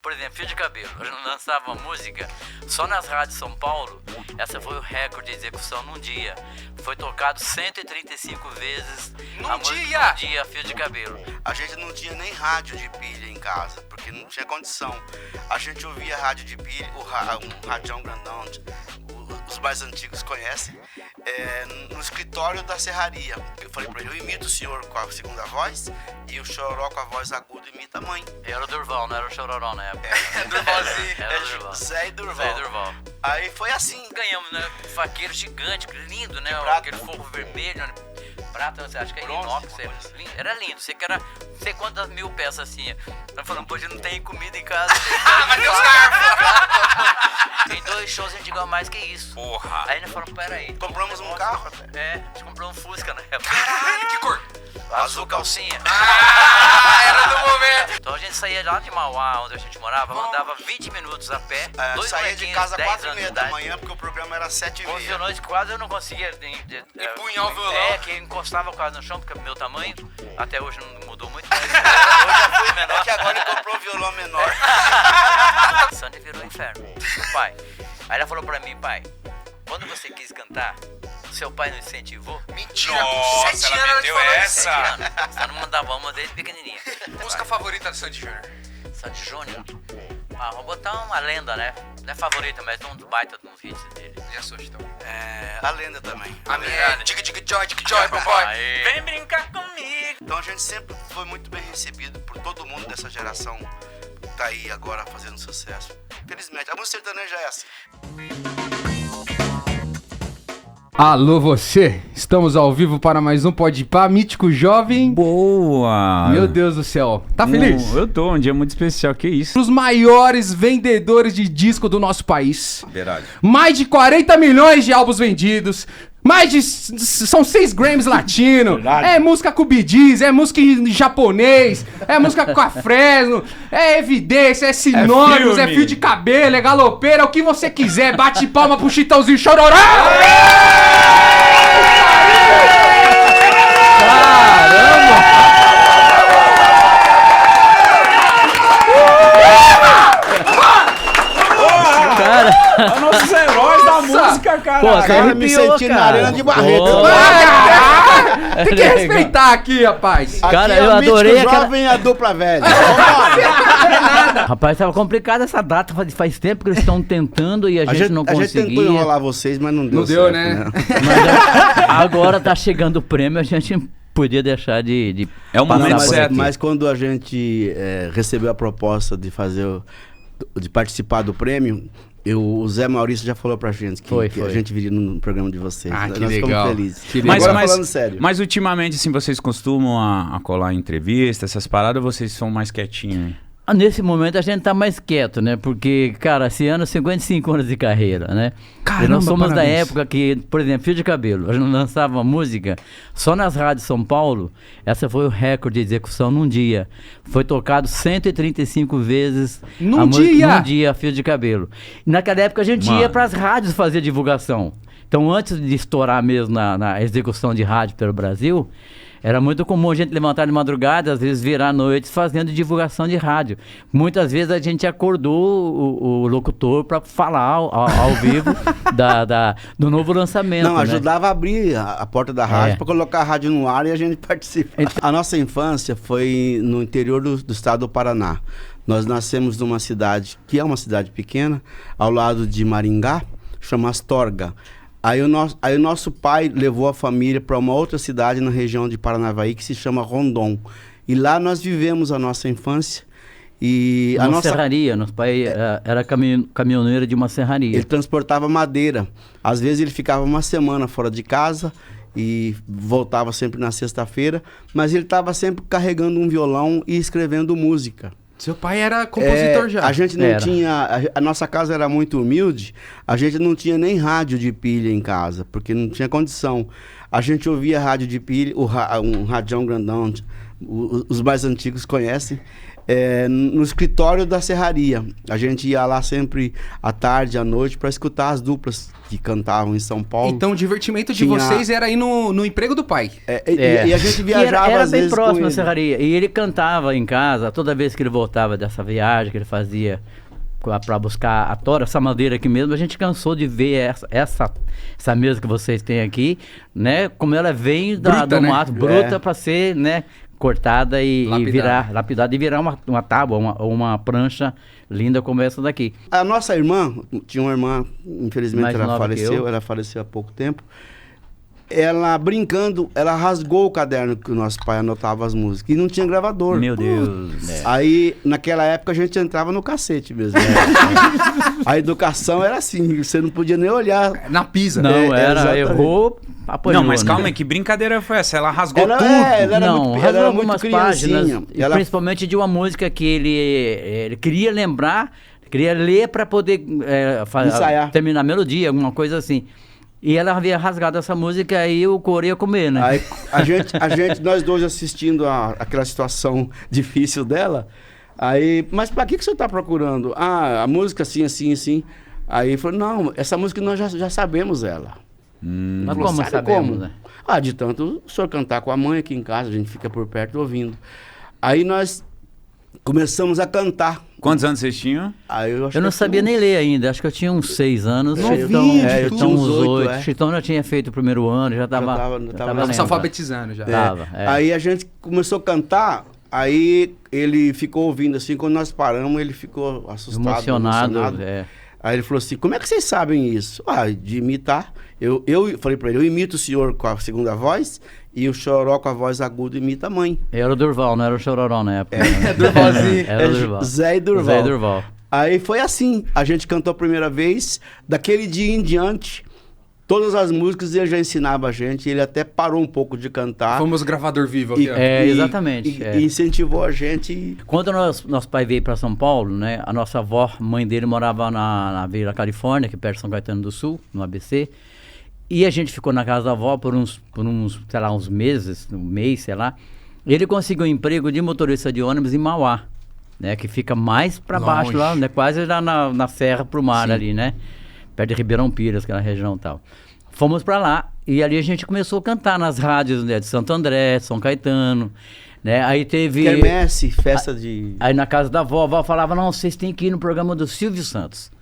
por exemplo, fio de cabelo, lançava música só nas rádios São Paulo. Essa foi o recorde de execução num dia. Foi tocado 135 vezes num dia, fio de cabelo. A gente não tinha nem rádio de pilha em casa, porque não tinha condição. A gente ouvia rádio de pilha, um radião grandão, os mais antigos conhecem, no escritório da serraria. Eu falei pra ele, eu imito o senhor com a segunda voz e o Chororó com a voz aguda imita a mãe. Era o Durval, não era o Chororó na época. Durvalzinho. Era o Durval. Zé e Durval. Zé e Durval. Aí foi assim. Ganhamos, né? Um faqueiro gigante, lindo, né? Aquele fogo vermelho, né? Prata, você acha que é inox? Era lindo, sei que era não sei quantas mil peças assim. Nós falamos, pô, a gente não tem comida em casa. Mas tem os garfos! Tem 2 shows, a gente ganhou mais que isso. Porra! Aí nós falamos, peraí. Compramos um carro até. A gente comprou um Fusca na época. Caralho, que cor? Azul calcinha. Era do momento! Então a gente saía lá de Mauá, onde a gente morava, andava 20 minutos a pé. Saía de casa 4h30 da manhã, porque o programa era 7h30. Funcionou que quase eu não conseguia empunhar o violão. Que encostava quase no chão, porque é o meu tamanho, até hoje não mudou muito, mas hoje já fui menor. É que agora ele comprou um violão menor. Sandy virou um inferno, pai. Aí ela falou pra mim, pai, quando você quis cantar, seu pai não incentivou? Mentira, com 7 anos ela te falou essa. 7 anos. Só não mandava uma desde pequenininha. Música favorita do Sandy Júnior? Sandy Júnior? Vamos botar uma lenda, né? Não é favorita, mas um baita de uns hits dele. E a sua, então? A lenda também. A minha, Diga Joy, papai. Vem brincar comigo. Então a gente sempre foi muito bem recebido por todo mundo dessa geração que tá aí agora fazendo sucesso. Felizmente, a música sertaneja é assim. Alô você, estamos ao vivo para mais um Podpah Mítico Jovem. Boa! Meu Deus do céu, tá feliz? Eu tô, um dia muito especial, que isso? Os maiores vendedores de disco do nosso país. Verdade. Mais de 40 milhões de álbuns vendidos. São 6 Grammys latino. É música com Bee Gees, é música em japonês, é música com a Fresno, é evidência, é sinônimos, é fio de cabelo, é galopeira, o que você quiser. Bate palma pro Chitãozinho Chororó! Caramba! É nossos heróis da música, cara. Pô, Cara, me sentindo na arena de Barreto. Tem que respeitar aqui, rapaz. Cara, Aqui eu é o Mítico adorei aquela... Jovem, a dupla velha. Rapaz, tava complicada essa data, faz tempo que eles estão tentando e a gente não conseguia. A gente tentou enrolar vocês, mas não deu Não deu, certo, né? Mas agora tá chegando o prêmio, a gente podia deixar de É o passar momento por certo. aqui. Mas quando a gente recebeu a proposta de de participar do prêmio, o Zé Maurício já falou pra gente que Foi. a gente viria no programa de vocês. Ah, que Nós legal. ficamos felizes. Que Mas legal. agora falando sério. Mas ultimamente, assim, vocês costumam a colar em entrevistas, essas paradas, ou vocês são mais quietinhos? Nesse momento a gente tá mais quieto, né? Porque, cara, esse ano 55 anos de carreira, né? Caramba, e nós somos da parabéns. época que, por exemplo, fio de cabelo, a gente lançava música só nas rádios São Paulo. Essa foi o recorde de execução num dia. Foi tocado 135 vezes Num dia? num dia, fio de cabelo. E naquela época a gente ia pras rádios fazer divulgação. Então, antes de estourar mesmo na execução de rádio pelo Brasil, era muito comum a gente levantar de madrugada, às vezes virar à noite fazendo divulgação de rádio. Muitas vezes a gente acordou o locutor para falar ao vivo do novo lançamento. Não, né? ajudava a abrir a porta da rádio para colocar a rádio no ar e a gente participa. A nossa infância foi no interior do estado do Paraná. Nós nascemos numa cidade, que é uma cidade pequena, ao lado de Maringá, chama Astorga. Aí o nosso pai levou a família para uma outra cidade na região de Paranavaí, que se chama Rondon. E lá nós vivemos a nossa infância. E Uma serraria, nosso pai era caminhoneiro de uma serraria. Ele transportava madeira. Às vezes ele ficava uma semana fora de casa e voltava sempre na sexta-feira, mas ele estava sempre carregando um violão e escrevendo música. Seu pai era compositor já. A gente não tinha... A nossa casa era muito humilde, a gente não tinha nem rádio de pilha em casa, porque não tinha condição. A gente ouvia rádio de pilha, um radião grandão, os mais antigos conhecem, no escritório da serraria. A gente ia lá sempre à tarde, à noite, para escutar as duplas que cantavam em São Paulo. Então o divertimento de vocês era ir no emprego do pai. E a gente viajava era às bem vezes próximo com à ele. serraria. E ele cantava em casa, toda vez que ele voltava dessa viagem que ele fazia para buscar a tora, essa madeira aqui mesmo, a gente cansou de ver essa mesa que vocês têm aqui, né? Como ela vem Bruta, do né? mato, bruta para ser, né? Cortada e virar, lapidada e virar uma tábua, uma prancha linda como essa daqui. A nossa irmã, tinha uma irmã, infelizmente Mais nova que eu. ela faleceu há pouco tempo. Ela brincando, ela rasgou o caderno que o nosso pai anotava as músicas. E não tinha gravador. Meu Deus. Aí, naquela época, a gente entrava no cacete mesmo. A educação era assim, você não podia nem olhar. Na pisa. Não, exatamente. errou, apanhou. Não, mas né? calma aí, que brincadeira foi essa? Ela rasgou Ela, tudo. ela era Não, muito, rasgou ela era muito algumas páginas, criancinha. e principalmente de uma música que ele queria lembrar, queria ler para poder Ensaiar. terminar a melodia, alguma coisa assim. E ela havia rasgado essa música, aí o coro ia comer, né? Aí nós dois assistindo aquela situação difícil dela. Aí, mas pra que você tá procurando? Ah, a música assim, assim, assim. Aí falou, não, essa música nós já sabemos ela. Mas Falou, como sabe sabemos, como? né? Ah, de tanto o senhor cantar com a mãe aqui em casa, a gente fica por perto ouvindo. Aí nós começamos a cantar. Quantos anos vocês tinham? Aí Eu acho não que sabia uns- nem ler ainda, acho que eu tinha uns 6 anos. Novinho, Chitão, eu tinha uns 8, é. Chitão já tinha feito o primeiro ano, já tava tava Tava se alfabetizando já. Tava, é. Aí a gente começou a cantar, aí ele ficou ouvindo assim, quando nós paramos, ele ficou assustado, Emocionado, emocionado. é. Aí ele falou assim, como é que vocês sabem isso? Ah, de imitar. Eu falei pra ele, eu imito o senhor com a segunda voz e o Choró com a voz aguda imita a mãe. Era o Durval, não era o Chororó na época. né? Durvalzinho. Era o Durval. Zé e Durval. Zé e Durval. Aí foi assim, a gente cantou a primeira vez, daquele dia em diante, todas as músicas ele já ensinava a gente, ele até parou um pouco de cantar. Fomos gravador vivo aqui, ó. Exatamente, E incentivou a gente. Quando nosso pai veio para São Paulo, né, a nossa avó, mãe dele, morava na Vila Califórnia, que é perto de São Caetano do Sul, no ABC. E a gente ficou na casa da avó por uns, sei lá, uns meses, um mês, sei lá. E ele conseguiu um emprego de motorista de ônibus em Mauá, né, que fica mais para baixo lá, né, quase lá na serra pro mar ali, né, perto de Ribeirão Pires, aquela região e tal. Fomos para lá e ali a gente começou a cantar nas rádios, né, de Santo André, São Caetano, né, aí teve... Quermesse, festa de... Aí na casa da avó, a avó falava, não, vocês têm que ir no programa do Silvio Santos.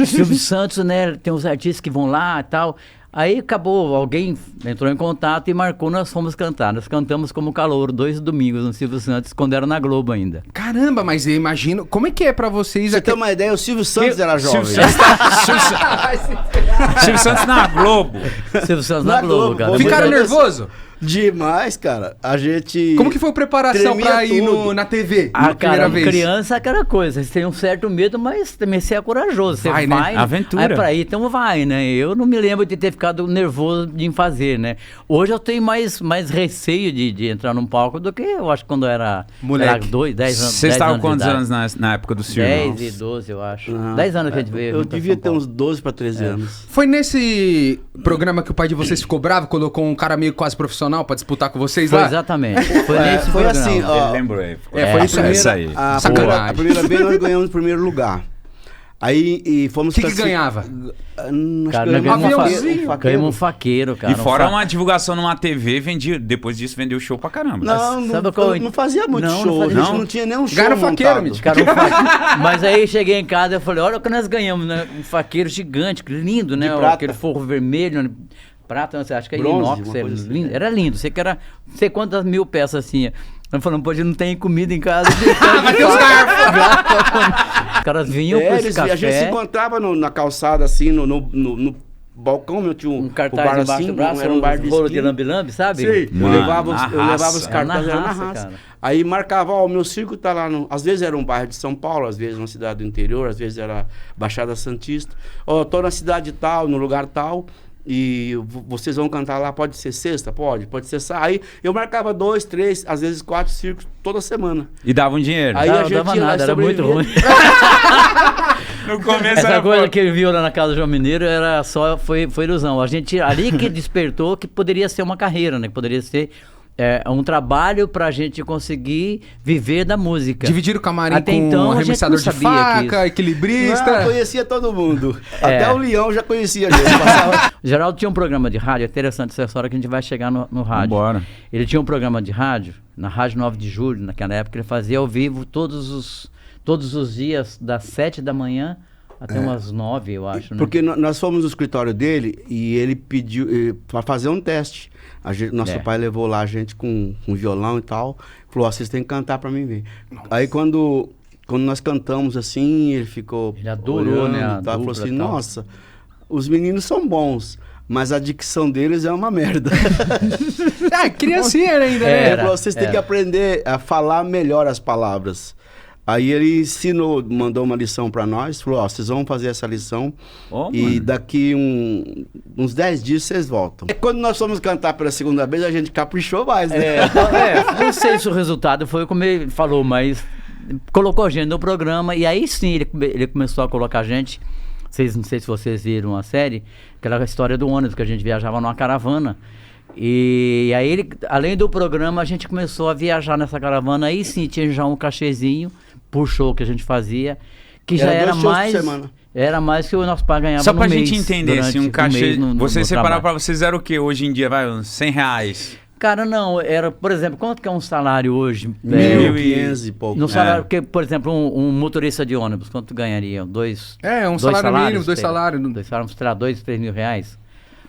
Silvio Santos, né, tem uns artistas que vão lá e tal. Aí acabou, alguém entrou em contato e marcou, nós fomos cantar. Nós cantamos como calouro 2 domingos no Silvio Santos, quando era na Globo ainda. Caramba, mas eu imagino... Como é que é pra vocês... Você tem uma ideia, o Silvio Santos era jovem. Silvio Santos na Globo. Silvio Santos Na na Globo, Globo, cara. vamos Ficaram Mas- nervosos? Demais, cara. A gente... Como que foi a preparação tremia pra ir tudo. na TV? Ah, na primeira cara, vez? criança é aquela coisa, você tem um certo medo, mas também você é corajoso. Você Vai, vai, né? Aventura. É pra ir, então vai, né? Eu não me lembro de ter ficado nervoso de fazer, né? Hoje eu tenho mais receio de entrar num palco do que eu acho que quando eu era Moleque. 10 anos. Vocês 10 estavam de quantos idade. anos na época do Silvio? 10 e 12, eu acho. Ah, 10 anos que a gente veio. Eu aqui pra devia São ter Paulo. uns 12 para 13 anos. Foi nesse programa que o pai de vocês ficou bravo, colocou um cara meio quase profissional pra disputar com vocês Foi lá? exatamente. Foi nesse foi programa. assim, ó, Ele lembrou aí. Foi isso aí. Isso aí. A Sacanagem. primeira vez nós ganhamos o primeiro lugar. Aí e fomos... O que ganhava? Cara, nós ganhamos Aviãozinho. ganhamos um faqueiro, cara. E fora uma divulgação numa TV, depois disso vendeu show pra caramba. Não, Sabe qual- não fazia muito Não, show. não A fazia- gente não tinha nem um show Ganharam faqueiro, montado. Mitch. Cara, Mas aí cheguei em casa e falei, olha o que nós ganhamos, né? Um faqueiro gigante, lindo, né? prata. Aquele forro vermelho, né? Prata, não sei, acho que é Bronze, inox, uma é coisa assim. lindo. Era lindo, sei que era, não sei quantas mil peças assim. Eu falando, pô, a gente não tem comida em casa. Vai ter os Os caras vinham com esse A gente se café, encontrava na calçada, assim, no balcão, meu tio. um o cartaz bar, embaixo assim, do braço, era um bar de rolo de esquina. lambi-lambi, sabe? Sei, Mano, eu levava na os raça. cartazes Era na na raça, raça. cara. Aí marcava, ó, o meu circo tá lá no... Às vezes era um bairro de São Paulo, às vezes uma cidade do interior, às vezes era Baixada Santista. Ó, tô na cidade tal, no lugar tal, e vocês vão cantar lá, pode ser sexta? Pode ser sábado. Aí eu marcava 2, 3, às vezes 4 circos toda semana. E davam dinheiro. Aí Não, a gente dava ia lá nada, e era muito ruim. sobrevivia. No começo Essa era coisa pouco. que ele viu lá na casa do João Mineiro era foi ilusão. A gente ali que despertou que poderia ser uma carreira, né? Que poderia ser um trabalho pra gente conseguir viver da música. Dividir o camarim Até com então, a gente arremessador não de sabia faca, que equilibrista. Não, conhecia todo mundo. Até o Leão já conhecia a gente. Passava... Geraldo tinha um programa de rádio, é interessante essa história que a gente vai chegar no rádio. Vambora. Ele tinha um programa de rádio, na Rádio 9 de Julho, naquela época, ele fazia ao vivo todos os dias, das 7 da manhã até umas 9, eu acho, né? Porque nós fomos no escritório dele e ele pediu para fazer um teste. Nosso pai levou lá a gente com violão e tal. Falou, vocês têm que cantar para mim ver. Nossa. Aí quando nós cantamos assim, ele ficou... Ele adorou, né? Falou assim, nossa, os meninos são bons, mas a dicção deles é uma merda. Criancinha ainda, né? Ele falou, vocês têm que aprender a falar melhor as palavras. Aí ele ensinou, mandou uma lição pra nós, falou, vocês vão fazer essa lição e daqui uns 10 dias vocês voltam. E quando nós fomos cantar pela segunda vez, a gente caprichou mais, né? Não sei se o resultado foi como ele falou, mas colocou a gente no programa e aí sim ele começou a colocar a gente, não sei se vocês viram a série, aquela história do ônibus que a gente viajava numa caravana. E aí, além do programa, a gente começou a viajar nessa caravana, aí sim tinha já um cachezinho por show que a gente fazia, que já era mais que o nosso pai ganhava Só pra no mês, gente entender, assim, um cachê, você separar pra vocês era o quê? Hoje em dia, vai, uns R$100? Cara, não, era, por exemplo, quanto que é um salário hoje? 1.500 e pouco. No salário, porque, por exemplo, um motorista de ônibus, quanto ganharia? Um salário mínimo, 2 salários. 2 salários, sei lá, 2, 3 mil reais.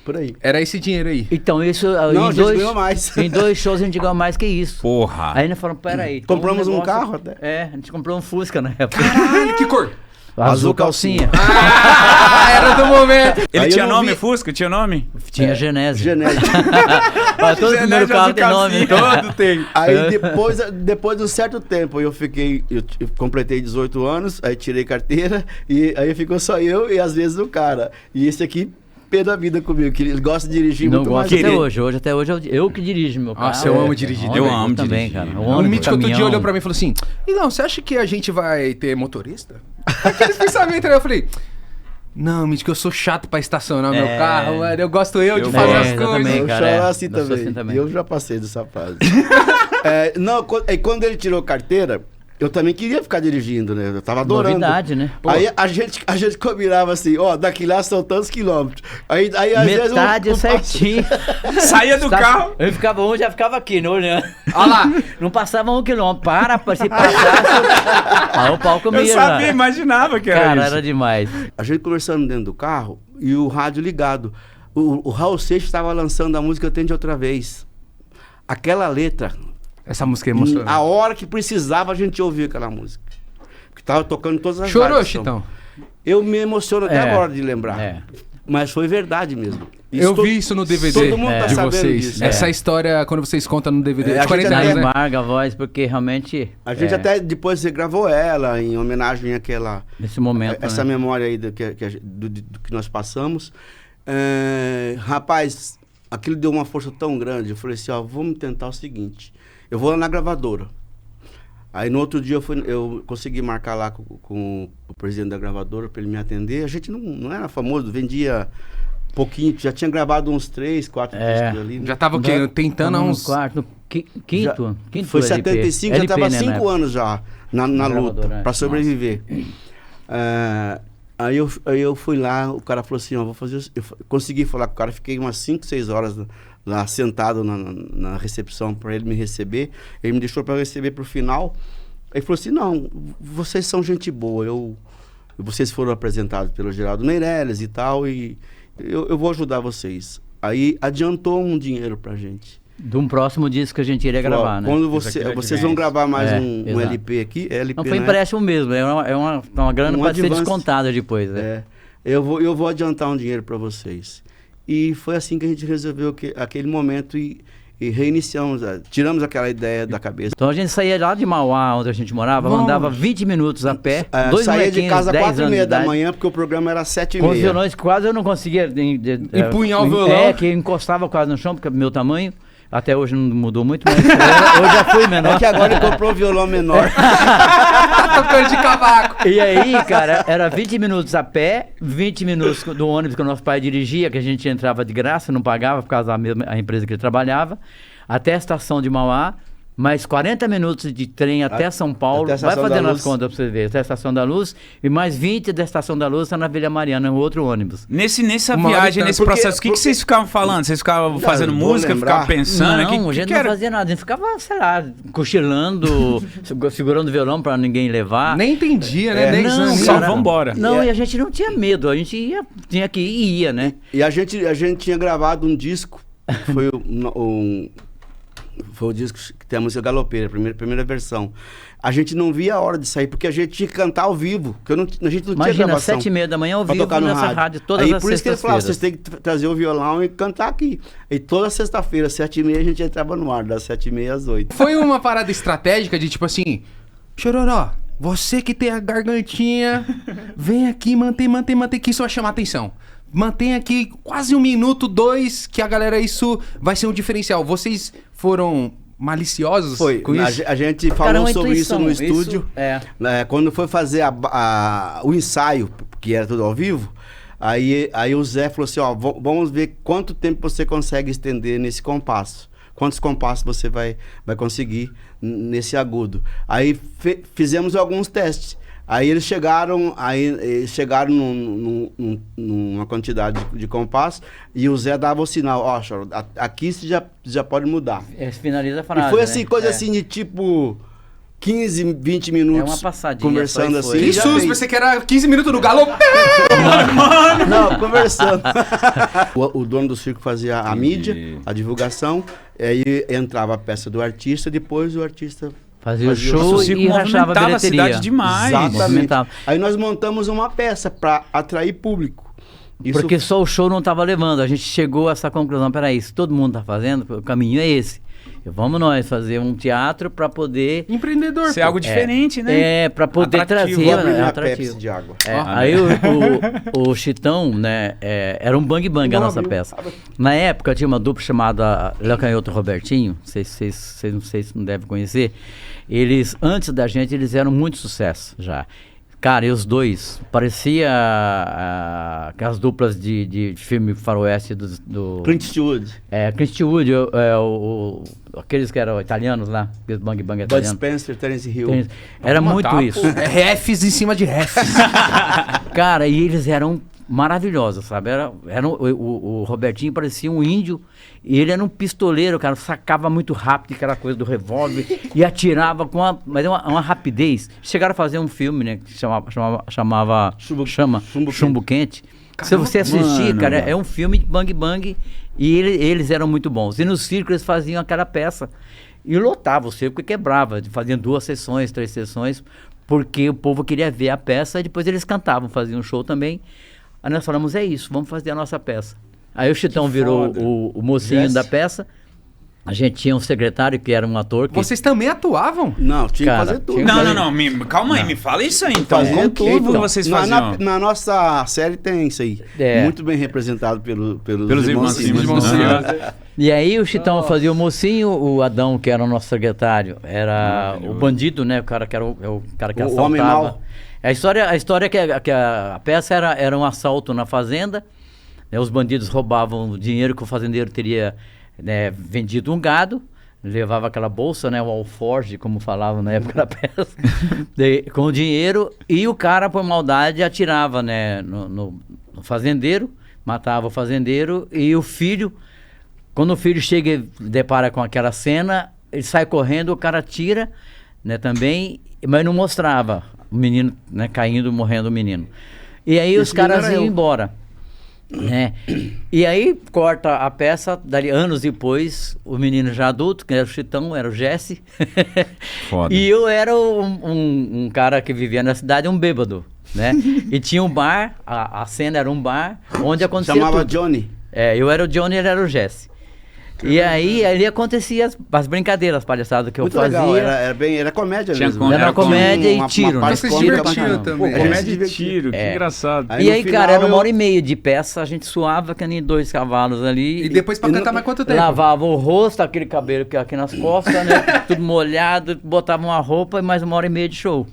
Por aí. Era esse dinheiro aí. Então, isso... Não, a gente ganhou mais. Em 2 shows a gente ganhou mais que isso. Porra. Aí nós falamos, peraí. Então compramos um carro até. A gente comprou um Fusca na época. Caralho, que cor? Azul calcinha. Era do momento. Ele tinha nome, Fusca? Tinha nome? Tinha Genésio. Genésio. Todo primeiro carro tem nome. Todo tem. Aí depois de um certo tempo, eu completei 18 anos, aí tirei carteira, e aí ficou só eu e às vezes o cara. E esse aqui... pé da vida comigo, que ele gosta de dirigir muito mais. Não gosto até hoje eu que dirijo meu carro. Nossa, eu amo dirigir. Eu amo também, dirigir. cara. O Mítico outro dia olhou pra mim e falou assim, não, você acha que a gente vai ter motorista? Aquele pensamento, né? Eu falei, não, Mítico, eu sou chato pra estacionar meu carro, mano. Eu gosto de fazer as coisas. Também, eu cara, choro assim também. Eu já passei dessa fase. Quando ele tirou carteira, eu também queria ficar dirigindo, né? Eu tava adorando. Novidade, né? Aí a gente combinava assim, daqui lá são tantos quilômetros. Aí às vezes metade certinho. Saía do carro. Eu ficava já ficava aqui, né, olhando. Olha lá. Não passava 1 quilômetro. Se passasse. O pau comia. Eu sabia, imaginava que era cara, isso. era demais. A gente conversando dentro do carro e o rádio ligado. O Raul Seixas estava lançando a música Tente Outra Vez. Aquela letra... Essa música é emocionante. A hora que precisava a gente ouvir aquela música. Porque tava tocando todas as Chorou, rádios. Chitão? Eu me emociono até agora de lembrar. Mas foi verdade mesmo. Eu vi isso no DVD todo mundo tá de sabendo vocês. disso. Essa história, quando vocês contam no DVD, de 40 anos, né? Embarga a voz, porque realmente... A gente até depois regravou ela em homenagem àquela... Nesse momento, essa memória aí do que nós passamos. Rapaz, aquilo deu uma força tão grande. Eu falei assim, vamos tentar o seguinte... Eu vou lá na gravadora. Aí no outro dia eu consegui marcar lá com o presidente da gravadora para ele me atender. A gente não era famoso, vendia pouquinho, já tinha gravado uns 3, 4 discos ali. Né? Já tava o quê? Tentando há uns... Quinto foi 75, LP, já tava né, 5 anos já na luta, para sobreviver. Aí eu fui lá, o cara falou assim, eu consegui falar com o cara, fiquei umas 5, 6 horas lá sentado na recepção para ele me receber. Ele me deixou para receber pro final. Ele falou assim, não, vocês são gente boa, vocês foram apresentados pelo Geraldo Meirelles e tal, e eu vou ajudar vocês. Aí adiantou um dinheiro pra gente. De um próximo disco que a gente iria gravar, né? Quando vocês vão gravar mais um LP aqui, LP, não foi empréstimo mesmo, é uma grana para ser descontada depois. Eu vou adiantar um dinheiro para vocês. E foi assim que a gente resolveu aquele momento e reiniciamos, tiramos aquela ideia da cabeça. Então a gente saía lá de Mauá, onde a gente morava, andava 20 minutos a pé, saía de casa às 4h30 da manhã, porque o programa era 7h30. Com os violões, quase eu não conseguia empunhar o violão. Que encostava quase no chão, porque é meu tamanho. Até hoje não mudou muito, mas eu já fui menor. É que agora ele comprou um violão menor. Tá tocando de cavaco. E aí, cara, era 20 minutos a pé, 20 minutos do ônibus que o nosso pai dirigia, que a gente entrava de graça, não pagava por causa da mesma a empresa que ele trabalhava. até a estação de Mauá, mais 40 minutos de trem até São Paulo. até a Vai Estação fazendo da as Luz. contas pra você ver. Até a Estação da Luz. E mais 20 da Estação da Luz tá na Vila Mariana, outro ônibus. Nessa Uma hora viagem, e nesse tanto. processo, o que Porque- vocês ficavam falando? Vocês ficavam fazendo vou música, lembrar. ficavam pensando? Não, a gente não fazia nada. A gente ficava, sei lá, cochilando, segurando o violão pra ninguém levar. Nem entendia, né? 10 não, anos. Só cara. vambora. Não, e a gente não tinha medo. A gente tinha que ir e ia, né? E a gente tinha gravado um disco, foi foi o disco que tem a música Galopeira, a primeira versão. A gente não via a hora de sair, porque a gente tinha que cantar ao vivo, porque a gente não tinha Imagina, gravação. 7h30 da manhã ao pra vivo tocar no nessa rádio todas Aí, as por isso que ele falava, vocês sextas-feiras. têm que trazer o violão e cantar aqui. E toda sexta-feira, 7h30, a gente entrava no ar, das 7h30 às 8h. Foi uma parada estratégica de tipo assim, Chororó, você que tem a gargantinha, vem aqui, mantém, que isso vai chamar atenção. Mantém aqui quase 1 minuto, 2, que a galera, isso vai ser um diferencial. Vocês foram maliciosos Foi, com isso? a gente Cara, falou uma sobre isso intuição, no isso estúdio. é. Quando foi fazer o ensaio, que era tudo ao vivo, aí o Zé falou assim, ó, vamos ver quanto tempo você consegue estender nesse compasso. Quantos compassos você vai conseguir nesse agudo. Aí fizemos alguns testes. Aí eles chegaram numa quantidade de compasso e o Zé dava o sinal, ó, Choro, aqui você já pode mudar. Finaliza a frase, E foi assim, né? coisa assim de tipo 15, 20 minutos É uma passadinha, conversando só e foi. assim. Que já susto, fez. pensei que era 15 minutos no galo. Não, conversando. o dono do circo fazia a mídia, a divulgação, aí entrava a peça do artista, depois o artista Fazia o o show O circo e rachava a movimentava a bilheteria. cidade demais. Exatamente. Movimentava. Aí nós montamos uma peça para atrair público. Isso Porque só o show não estava levando. A gente chegou a essa conclusão. Peraí, se todo mundo está fazendo, o caminho é esse. Vamos nós fazer um teatro para poder... Empreendedor. Isso é algo diferente, né? É, para poder Atrativo. trazer... Vou abrir É minha atrativo. Pepsi de água. É, aí o Chitão, né, era um bang bang a nossa peça. Na época tinha uma dupla chamada Léo Canhoto e Robertinho, não sei se não devem conhecer. Eles, antes da gente, eles eram muito sucesso já. Cara, e os dois, parecia aquelas duplas de filme faroeste do Clint Eastwood, Clint Eastwood, aqueles que eram italianos lá, aqueles bang bang Bud italianos. Spencer, Terence Hill. Era muito isso. É refs em cima de refs. Cara, e eles eram maravilhosos, sabe? O Robertinho parecia um índio e ele era um pistoleiro, cara, sacava muito rápido aquela coisa do revólver e atirava com uma rapidez. Chegaram a fazer um filme, né, que chamava Chumbo Quente. Se você assistir, mano, cara, é um filme de bang bang e eles eram muito bons. E no circo eles faziam aquela peça e lotava o circo e quebrava, faziam 2 sessões, 3 sessões, porque o povo queria ver a peça e depois eles cantavam, faziam um show também. Aí nós falamos, é isso, vamos fazer a nossa peça. Aí o Chitão virou o mocinho Jesse. da peça. A gente tinha um secretário que era um ator que... Vocês também atuavam? Não, tinha Cara, que fazer tudo. tinha que Não, fazer- não, calma aí, me fala isso aí então. Fazia Como que tudo. vocês Na- faziam? Na nossa série tem isso aí. É. Muito bem representado Pelos irmãos Simas. Simas. E aí o Chitão fazia o mocinho, o Adão, que era o nosso secretário, era o bandido, né? O cara que era o cara que O assaltava. homem mau. A história que a peça era um assalto na fazenda, né, os bandidos roubavam o dinheiro que o fazendeiro teria, né, vendido um gado, levava aquela bolsa, né, o alforge, como falavam na época da peça, com o dinheiro, e o cara, por maldade, atirava, né, no fazendeiro, matava o fazendeiro, e o filho, quando o filho chega e depara com aquela cena, ele sai correndo, o cara tira, né, também, mas não mostrava o menino, né, caindo, morrendo o menino. E aí os caras menino era iam eu. embora. Né? E aí corta a peça, dali anos depois, o menino já adulto, que era o Chitão, era o Jesse. Foda. E eu era um cara que vivia na cidade, um bêbado, né? E tinha um bar, a cena era um bar, onde acontecia Chamava tudo. Johnny. Eu era o Johnny, ele era o Jesse. E aí ali acontecia as brincadeiras, as palhaçadas que eu Muito fazia. legal, era comédia Tinha mesmo. com- Era era comédia e uma tiro, né? parte Vocês cômica divertiam pra caramba. também. Pô, a gente se Comédia de divertia. tiro, que engraçado. Aí E no aí, final cara, era eu- 1h30 de peça, a gente suava que nem 2 cavalos ali. E depois pra cantar mais quanto tempo? Lavava o rosto, aquele cabelo que é aqui nas costas, né? Tudo molhado, botava uma roupa e mais 1h30 de show.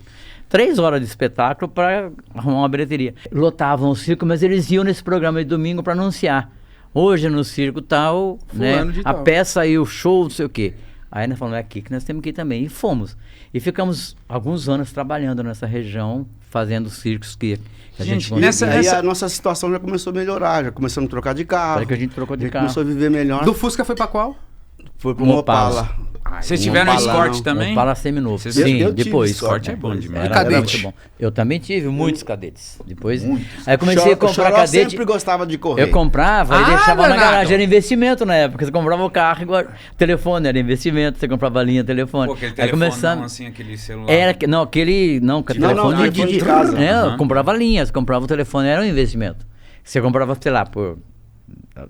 3 horas de espetáculo para arrumar uma bilheteria. Lotavam o circo, mas eles iam nesse programa de domingo para anunciar Hoje no circo tal, né? Fulano de A tal. peça e o show, não sei o quê. Aí nós falamos, é aqui que nós temos que ir também. E fomos. E ficamos alguns anos trabalhando nessa região, fazendo circos que a gente Gente, E aí a nossa situação já começou a melhorar, já começamos a trocar de carro. Parece que a gente trocou de carro. começou a viver melhor. Do Fusca foi pra qual? Foi pro Um Opala. Vocês tiveram um Opala, Escort não. também? Opala seminovo. Vocês- Sim, eu tive depois. Escort é bom demais. Era Cadete. muito bom. Eu também tive muitos cadetes. Depois, aí eu comecei a O comprar Choró cadete. sempre gostava de correr. Eu comprava e deixava na danado. garagem. Era investimento na época. Você comprava o carro, igual, telefone era investimento. Você comprava a linha telefone. Pô, aquele Aí telefone começava. não, assim, aquele celular. Não, aquele. Não, Não, telefone telefone de casa. Eu Aham. comprava linhas, comprava o telefone, era um investimento. Você comprava, sei lá, por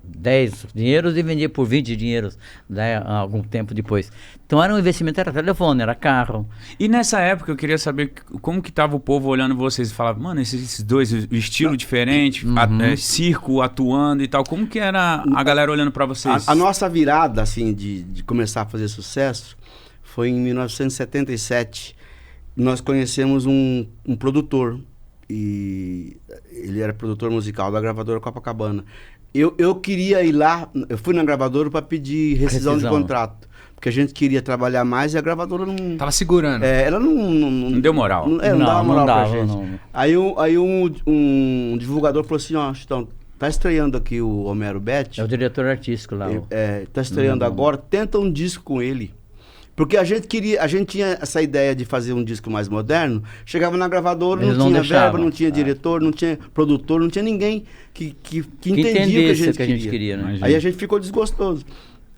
10 dinheiros e vendia por 20 dinheiros, né, algum tempo depois. Então era um investimento, era telefone, era carro. E nessa época eu queria saber como que tava o povo olhando vocês e falava, mano, esses dois, o estilo diferente, circo atuando e tal, como que era a galera olhando pra vocês? A nossa virada, assim, de começar a fazer sucesso foi em 1977. Nós conhecemos um produtor, e ele era produtor musical da gravadora Copacabana. Eu queria ir lá, eu fui na gravadora para pedir rescisão de contrato, porque a gente queria trabalhar mais e a gravadora não... Tava segurando. ela não deu moral. Não dava moral pra gente. não. Aí um divulgador falou assim, ó, Chitão, tá estreando aqui o Homero Betti. É o diretor artístico lá. Tá estreando agora, tenta um disco com ele. Porque a gente tinha essa ideia de fazer um disco mais moderno, chegava na gravadora, Eles não não tinha deixavam. verba, não tinha diretor, não tinha produtor, não tinha ninguém que entendia entendesse o que a gente queria. né? Imagina. Aí a gente ficou desgostoso.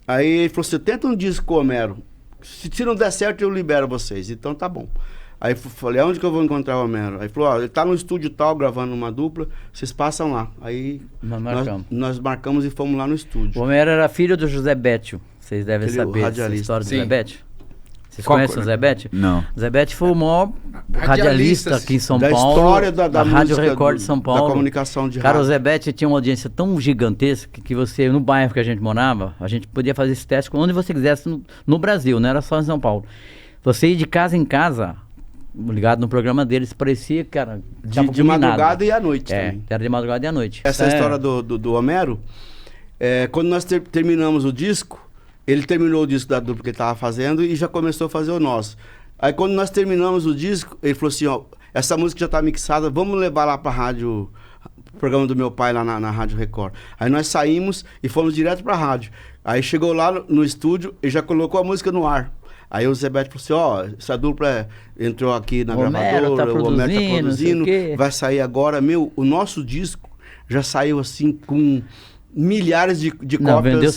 Aí ele falou assim, tenta um disco com o Homero. Se não der certo, eu libero vocês. Então tá bom. Aí eu falei, aonde que eu vou encontrar o Homero? Aí falou, ó, ele tá no estúdio tal, gravando uma dupla, vocês passam lá. Aí nós marcamos e fomos lá no estúdio. O Homero era filho do José Bétio. Vocês devem Aquele saber essa radialista. história do Sim. José Bétio. Vocês Qual conhecem o Zé Bétio? Não. O Zé Bétio foi o maior Radialista radialista aqui em São da Paulo. história da Rádio música, Record de São Paulo. da comunicação de Cara, rádio. o Zé Bétio tinha uma audiência tão gigantesca que você, no bairro que a gente morava, a gente podia fazer esse teste onde você quisesse no Brasil, não era só em São Paulo. Você ir de casa em casa, ligado no programa deles, parecia que era... De madrugada e à noite É, também. era de madrugada e à noite. Essa história do Homero, quando nós terminamos o disco, ele terminou o disco da dupla que ele estava fazendo e já começou a fazer o nosso. Aí quando nós terminamos o disco, ele falou assim, ó, essa música já está mixada, vamos levar lá para a rádio, o programa do meu pai lá na Rádio Record. Aí nós saímos e fomos direto para a rádio. Aí chegou lá no estúdio e já colocou a música no ar. Aí o Zé Bétio falou assim, ó, essa dupla entrou aqui na Homero gravadora, tá o Homero tá produzindo, não sei o produzindo, quê. vai sair agora. O nosso disco já saiu assim com milhares de Não, cópias. vendeu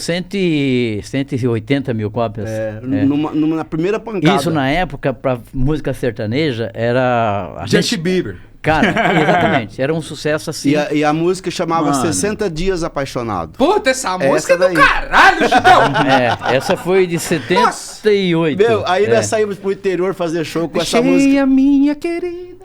180 mil cópias. Na primeira pancada. Isso na época, pra música sertaneja, era... a Justin gente- Bieber. Cara, exatamente. Era um sucesso assim. E a música chamava Mano. 60 Dias Apaixonado. Puta, essa música é do daí. caralho, Chitão. Essa foi de 78. Meu, aí é. nós saímos pro interior fazer show com essa música. Achei a minha querida.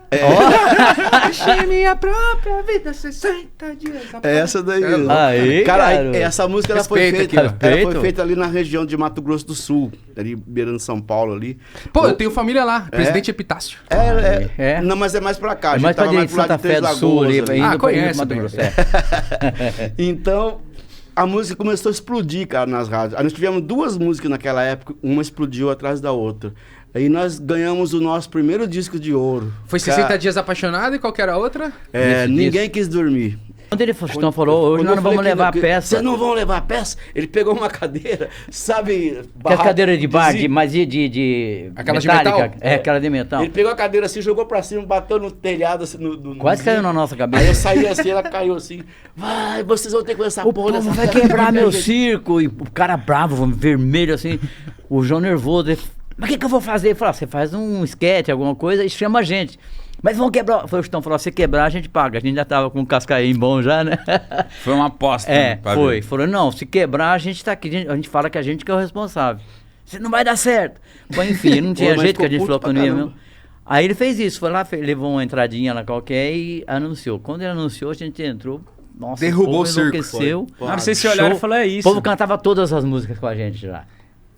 Achei minha própria vida, 60 dias. É essa daí. É louco. Aí, cara, garoto. essa música ela foi Respeita feita, aqui, ó. ela foi Respeito. feita ali na região de Mato Grosso do Sul, ali beirando São Paulo ali. Pô, eu tenho família lá, Presidente Epitácio. É. Não, mas é mais pra cá. É a gente mais pra tava direita de pro lado Santa Fé Três do Sul ali, Lagoas ali. indo pra conhece Mato bem. Grosso. Então, a música começou a explodir, cara, nas rádios. Aí nós tivemos duas músicas naquela época, uma explodiu atrás da outra. Aí nós ganhamos o nosso primeiro disco de ouro. Foi 60 dias apaixonado e qual que era a outra? Isso, Ninguém quis dormir. Quando ele então falou, hoje Quando nós eu não falei vamos levar a que peça. Vocês não vão levar a peça? Ele pegou uma cadeira, sabe? Que as cadeiras de bar, zinco. mas de Aquela de metálica. metal? É, aquela de metal. Ele pegou a cadeira assim, jogou pra cima, bateu no telhado assim, no Quase caiu zinco. na nossa Aí cabeça. eu saí assim, ela caiu assim. Vai, vocês vão ter que ver essa O porra povo dessa vai peça. quebrar meu circo. E o cara bravo, vermelho assim. O João nervoso. Ele, mas o que eu vou fazer? Ele falou, você faz um esquete, alguma coisa e chama a gente. Mas vão quebrar. O Chitão falou, se quebrar a gente paga. A gente já tava com um cascaim bom já, né? Foi uma aposta. né, pra foi. ver. Falou, não, se quebrar a gente tá aqui. A gente fala que a gente que é o responsável. Você não vai dar certo. Mas enfim, não tinha Pô, mas jeito que a gente ficou falou puto que não ia pra mesmo. Aí ele fez isso, foi lá, levou uma entradinha lá qualquer e anunciou. Quando ele anunciou, a gente entrou. Nossa, Derrubou o o circo. enlouqueceu. Foi. Na hora que vocês se olharam e Show. falaram, é O isso. povo cantava todas as músicas com a gente lá.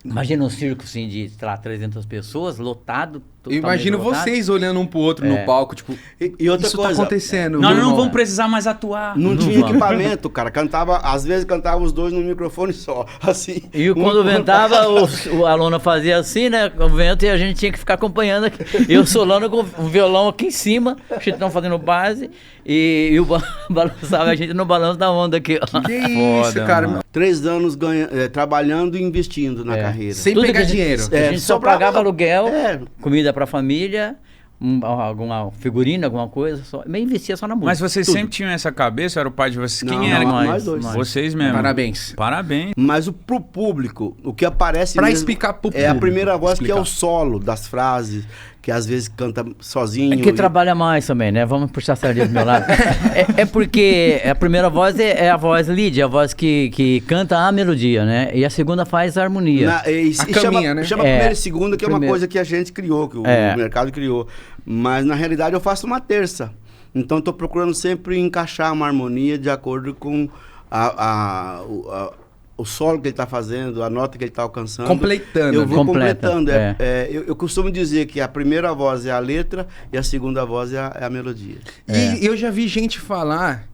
Imagina um circo assim de, sei lá, 300 pessoas, lotado, Eu imagino vocês olhando um pro outro no palco, tipo, e outra isso coisa, tá acontecendo. Nós não vamos precisar mais atuar. Não tinha equipamento, cara. Às vezes cantava os dois no microfone só, assim. E quando ventava, o aluno fazia assim, né, o vento, e a gente tinha que ficar acompanhando aqui. Eu solando com o violão aqui em cima, o Chitão fazendo base, e o balançava a gente no balanço da onda aqui, ó. Que isso, cara. Mano. 3 anos trabalhando e investindo na carreira. Sem Tudo pegar que a gente- dinheiro. A gente só pagava aluguel, É. comida pra família, alguma figurina, alguma coisa, só. Mas investia só na música. Mas vocês tudo. sempre tinham essa cabeça? Era o pai de vocês? Não, Quem era? nós dois. Vocês mesmo. Parabéns. Parabéns. Mas pro público, o que aparece Pra mesmo explicar pro é a público. primeira voz, que é Explicar. o solo das frases, que às vezes canta sozinho. É que trabalha mais também, né? Vamos puxar a sardinha do meu lado. É porque a primeira voz é a voz lead, é a voz que canta a melodia, né? E a segunda faz a harmonia. caminha, né? Chama É, primeira e segunda, que é uma primeiro. coisa que a gente criou, que o mercado criou. Mas na realidade eu faço uma terça. Então estou procurando sempre encaixar uma harmonia de acordo com o solo que ele está fazendo, a nota que ele está alcançando. Completando, Eu né? vou Completa, completando. é. Eu costumo dizer que a primeira voz é a letra e a segunda voz é a melodia. E eu já vi gente falar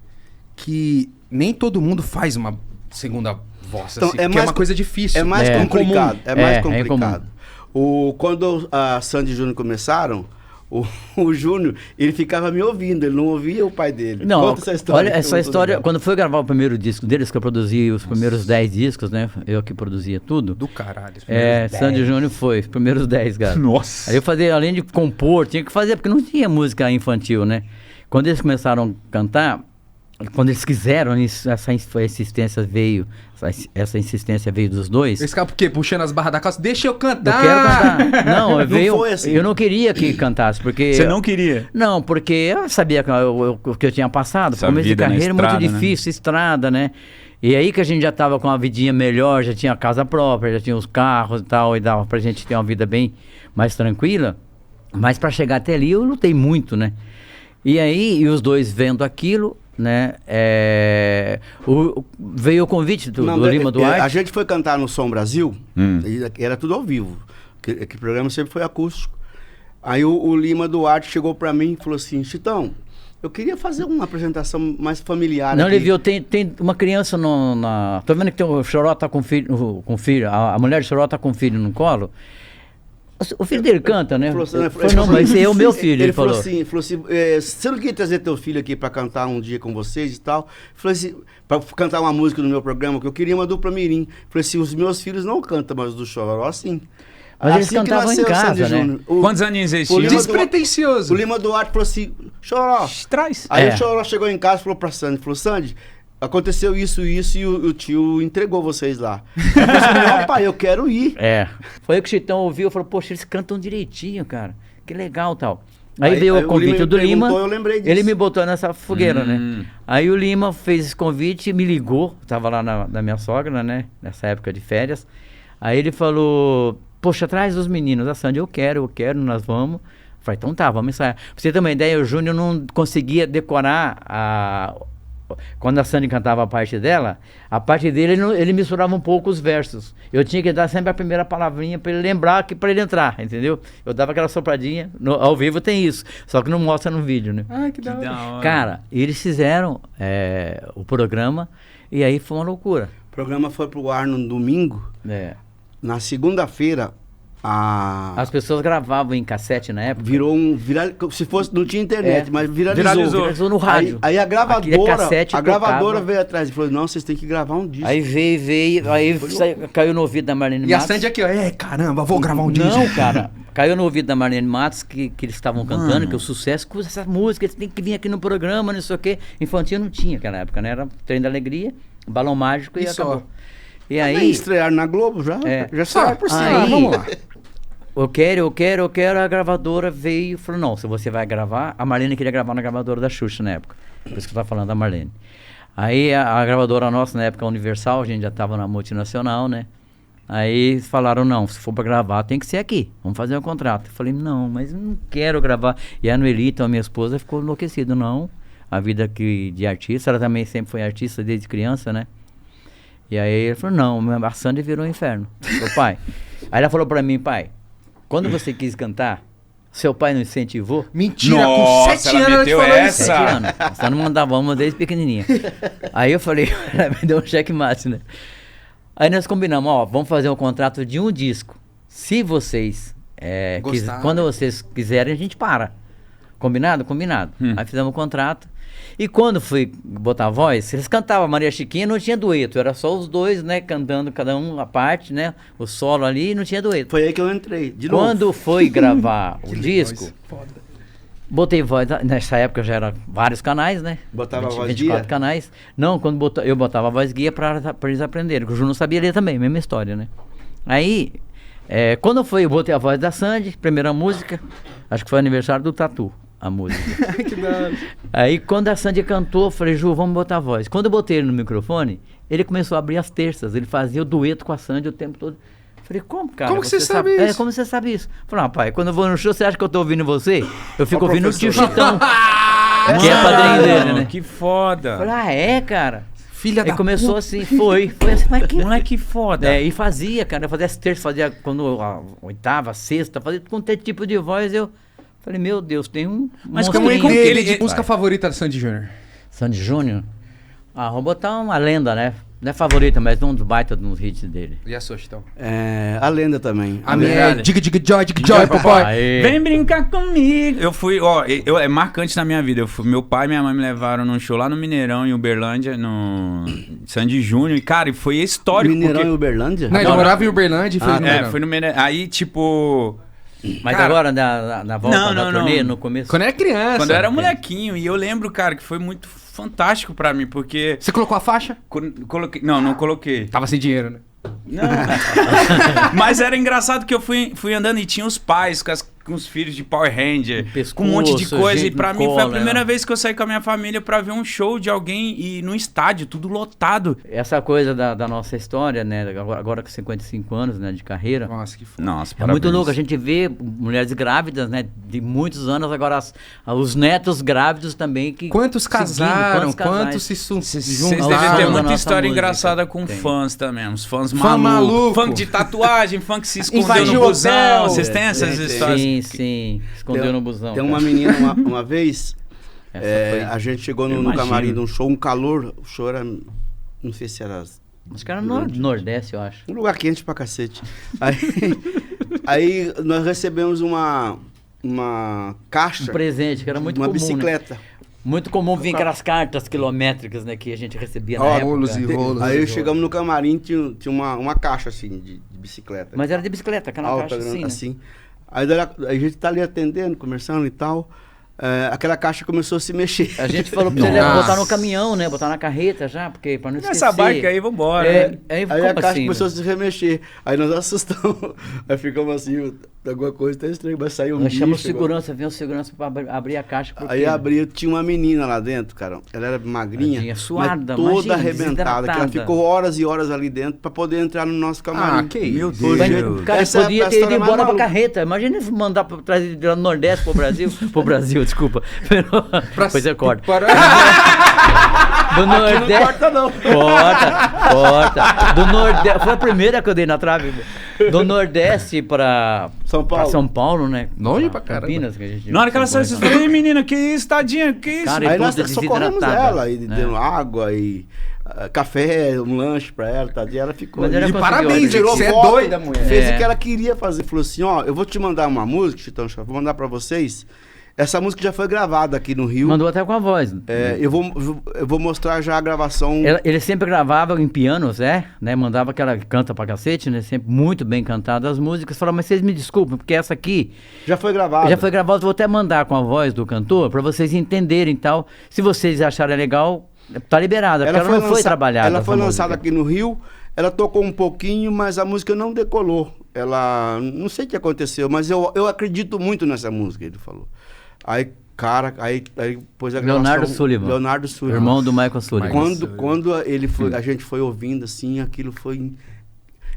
que nem todo mundo faz uma segunda voz, Então, assim, que é uma coisa difícil. É mais É. complicado. É mais É complicado. Quando a Sandy e o Júnior começaram, o Júnior, ele ficava me ouvindo, ele não ouvia o pai dele. Não, Conta essa história. olha, que é essa muito história, legal. quando foi gravar o primeiro disco deles, que eu produzi os primeiros 10 discos, né? Eu que produzia tudo. Do caralho. Sandy Júnior foi, os primeiros 10, cara. Nossa. Aí eu fazia, além de compor, tinha que fazer, porque não tinha música infantil, né? Quando eles começaram a cantar, quando eles quiseram, essa insistência veio dos dois. Esse cara, por quê? Puxando as barras da calça, deixa eu Eu cantar. quero cantar. Não, veio, foi assim. eu não queria que cantasse, porque... Você não queria? Não, porque eu sabia o que eu tinha passado. Essa Começo de vida na carreira estrada, muito difícil, estrada, né? E aí que a gente já tava com uma vidinha melhor, já tinha casa própria, já tinha os carros e tal, e dava pra gente ter uma vida bem mais tranquila. Mas pra chegar até ali eu lutei muito, né? E aí, e os dois vendo aquilo, né? Veio o convite do Lima Duarte. A gente foi cantar no Som Brasil, e era tudo ao vivo. Que programa sempre foi acústico. Aí o Lima Duarte chegou pra mim e falou assim: Chitão, eu queria fazer uma apresentação mais familiar. Não, aqui. ele viu, tem uma criança tô vendo que tem o Choró tá com filho, a mulher de Choró tá com filho no colo. O filho dele canta, né? Não, mas esse é o meu filho, ele falou. Assim, você não queria trazer teu filho aqui pra cantar um dia com vocês e tal? Falou assim, pra cantar uma música no meu programa, que eu queria uma dupla mirim. Falei assim, os meus filhos não cantam, mas do Choró, sim. Mas eles que cantavam em nasceu o casa, Sandy né? Júnior. Quantos aninhos eles tinham? Despretensioso. O Lima Duarte falou assim, Choró. Traz. Aí É. o Choró chegou em casa e falou pra Sandy, Sandy, aconteceu isso e o tio entregou vocês lá. Eu falei assim, não, pai, eu quero ir. Foi aí que o Chitão ouviu e falou, poxa, eles cantam direitinho, cara. Que legal tal. Aí veio o convite Lima do me Lima. perguntou, eu lembrei disso. Ele me botou nessa fogueira, né? Aí o Lima fez esse convite, me ligou, tava lá na minha sogra, né? Nessa época de férias. Aí ele falou, poxa, traz os meninos. A Sandy, eu quero, nós vamos. Falei, então tá, vamos ensaiar. Pra você ter uma ideia, o Júnior não conseguia decorar quando a Sandy cantava a parte dela, a parte dele ele misturava um pouco os versos. Eu tinha que dar sempre a primeira palavrinha pra ele lembrar, pra ele entrar, entendeu? Eu dava aquela sopradinha, ao vivo tem isso, só que não mostra no vídeo, né? Ai, que da hora. Cara, eles fizeram o programa e aí foi uma loucura. O programa foi pro ar no domingo. Na segunda-feira, as pessoas gravavam em cassete na época. se fosse, não tinha internet, mas viralizou no rádio. Aí a Aquele cassete gravadora tocava. veio atrás e falou, não, vocês têm que gravar um disco. Aí veio, aí caiu no ouvido da Marlene E a Matos. Sandy aqui, ó, caramba, vou gravar um disco. Não, cara, caiu no ouvido da Marlene Matos que eles estavam cantando, que o sucesso, escuta essa música, você tem que vir aqui no programa, não sei o quê. Infantil não tinha naquela época, né? Era Trem da Alegria, Balão Mágico e só. acabou. E Também aí... estrearam na Globo já. Já estrearam por cima. Aí, vamos lá. Eu quero, a gravadora veio e falou, não, se você vai gravar, a Marlene queria gravar na gravadora da Xuxa na época, por isso que eu tava falando da Marlene. Aí a gravadora nossa, na época Universal, a gente já tava na multinacional, né? Aí falaram, não, se for pra gravar tem que ser aqui, vamos fazer um contrato. Eu falei, não, mas eu não quero gravar. E a Noelita, a minha esposa, ficou enlouquecida, não, a vida de artista, ela também sempre foi artista desde criança, né? E aí ele falou, não, a Sandy virou um inferno. Falei, pai. Aí ela falou pra mim, pai, quando você quis cantar, Seu pai não incentivou? Mentira, Nossa, com 7 ela anos ela te meteu falou essa? isso. 7 anos. Só não mandava uma desde pequenininha. Aí eu falei, ela me deu um checkmate, né? Aí nós combinamos, ó, vamos fazer um contrato de um disco. Se vocês, Gostaram. quando vocês quiserem, a gente para. Combinado? Combinado. Aí fizemos o contrato. E quando fui botar a voz, eles cantavam Maria Chiquinha, não tinha dueto. Era só os dois, né, cantando cada um a parte, né? O solo ali, e não tinha dueto. Foi aí que eu entrei, de novo. Quando foi gravar o disco, botei voz. Nessa época já era vários canais, né? Botava a voz 24 guia? canais. Não, quando eu botava a voz guia pra eles aprenderem. Porque o Ju não sabia ler também, mesma história, né? Aí, quando foi, eu botei a voz da Sandy, primeira música. Acho que foi aniversário do Tatu, a música. Que da hora. Aí quando a Sandy cantou, eu falei, Ju, vamos botar a voz. Quando eu botei ele no microfone, ele começou a abrir as terças. Ele fazia o dueto com a Sandy o tempo todo. Eu falei, como, cara? Como que você sabe isso? Como você sabe isso? Eu falei, rapaz, quando eu vou no show, você acha que eu tô ouvindo você? Eu fico ouvindo o tio Chitão, que é padrinho dele, né? Que foda. Eu falei, cara? Filha Aí da começou assim, foi assim, mas que... Moleque foda. E fazia, cara, eu fazia as terças, fazia quando a oitava, a sexta, fazia com todo tipo de voz, eu falei, meu Deus, tem um Mas monstrinho. como que dele ele- de música favorita do Sandy Júnior. Sandy Júnior? Ah, vou botar uma lenda, né? Não é favorita, mas um dos baita nos hits dele. E a sua, Chitão? A lenda também. A minha é Diga Joy, papai. Aê. Vem brincar comigo. Eu fui, é marcante na minha vida. Meu pai e minha mãe me levaram num show lá no Mineirão, em Uberlândia, no Sandy Júnior. E, cara, e foi histórico. Mineirão porque... e Uberlândia? Não, ele morava em Uberlândia e fez Mineirão. foi no Mineirão. Aí, tipo... Mas Cara, agora, na volta não, da não, turnê, não. no começo... Quando era criança. Quando eu era molequinho. E eu lembro, cara, que foi muito fantástico pra mim, porque... Você colocou a faixa? Coloquei... Não coloquei. Tava sem dinheiro, né? Não. Mas era engraçado que eu fui andando e tinha os pais com os filhos de Power Ranger, Pescoço, com um monte de coisa. E gente pra no mim foi a colo, primeira né? vez que eu saí com a minha família pra ver um show de alguém e num estádio, tudo lotado. Essa coisa da nossa história, né? Agora com 55 anos, né, de carreira. Nossa, que foda. Nossa, É muito louco, a gente vê mulheres grávidas, né, de muitos anos, agora os netos grávidos também que... Quantos seguindo, casaram, casais. quantos se Vocês juntaram. devem ter da muita nossa história música. engraçada com Tem. fãs também. Uns fãs Fã malucos. maluco. Fã de tatuagem, fã que se escondeu Invadiu no o busão. hotel. Vocês têm essas Tem. histórias? Sim, escondeu no busão. Tem cara. uma menina, uma vez, Essa foi- a gente chegou Eu no imagino. camarim de um show, um calor, o show era, não sei se era Acho que era no Nordeste, eu acho. um lugar quente pra cacete. Aí nós recebemos uma caixa, Um presente, que era muito uma comum, né? bicicleta. Muito comum vir aquelas cartas quilométricas, né, que a gente recebia na Ó, época. rolos e rolos. Aí chegamos no camarim, tinha uma caixa assim, de bicicleta. Mas era de bicicleta, aquela alta, caixa grande, assim, né? assim. Aí a gente tá ali atendendo, conversando e tal. Aquela caixa começou a se mexer. A gente falou pra você Nossa. botar no caminhão, né? Botar na carreta já, porque pra não esquecer. Essa bike aí, vambora. né? Aí como a caixa assim, começou né? a se remexer. Aí nós assustamos. Aí ficamos assim, alguma coisa tá estranha, vai sair um Nós chamamos bicho. segurança, veio o segurança pra abrir a caixa. Porque, Aí abriu, tinha uma menina lá dentro, cara. Ela era magrinha, Tadinha, suada, mas toda imagina, arrebentada. Que ela desidratada. ficou horas e horas ali dentro pra poder entrar no nosso camarim. Ah, que isso. Meu Foi, Deus. Cara, essa é podia a ter ido história mais embora pra maluca. carreta. Imagina ele mandar pra trás de lá no Nordeste pro Brasil. Pro Brasil, desculpa. Pois é, corta. Do Nordeste. Não corta, não. Corta. Do Nordeste. Foi a primeira que eu dei na trave. Do Nordeste pra São Paulo. pra São Paulo, né? Longe pra caramba. Campinas, que a gente. Na hora que ela saiu, vocês falaram, ei menina, que isso, tadinha, que isso? Cara, Aí nós toda socorremos desidratada. ela, e demos água e café, um lanche pra ela, tadinha. Ela ficou. Mas ela E conseguiu, parabéns, né? tirou você é foto, doida, mulher. fez É. o que ela queria fazer. Falou assim, ó, eu vou te mandar uma música, Chitão, vou mandar pra vocês. Essa música já foi gravada aqui no Rio. Mandou até com a voz. Eu vou mostrar já a gravação. Ele sempre gravava em pianos, né? Mandava aquela canta pra cacete, né? Sempre muito bem cantada as músicas. Falava, mas vocês me desculpem, porque essa aqui Já foi gravada. já foi gravada. Vou até mandar com a voz do cantor pra vocês entenderem e tal. Se vocês acharem legal, tá liberada. Porque ela não foi trabalhada. Ela foi essa lançada música. aqui no Rio. Ela tocou um pouquinho, mas a música não decolou. Ela, não sei o que aconteceu, mas eu acredito muito nessa música, ele falou. Aí, cara, aí pôs a gravação. Leonardo Sullivan. Sullivan. Irmão do Michael Sullivan. Quando ele foi, a gente foi ouvindo assim, aquilo foi.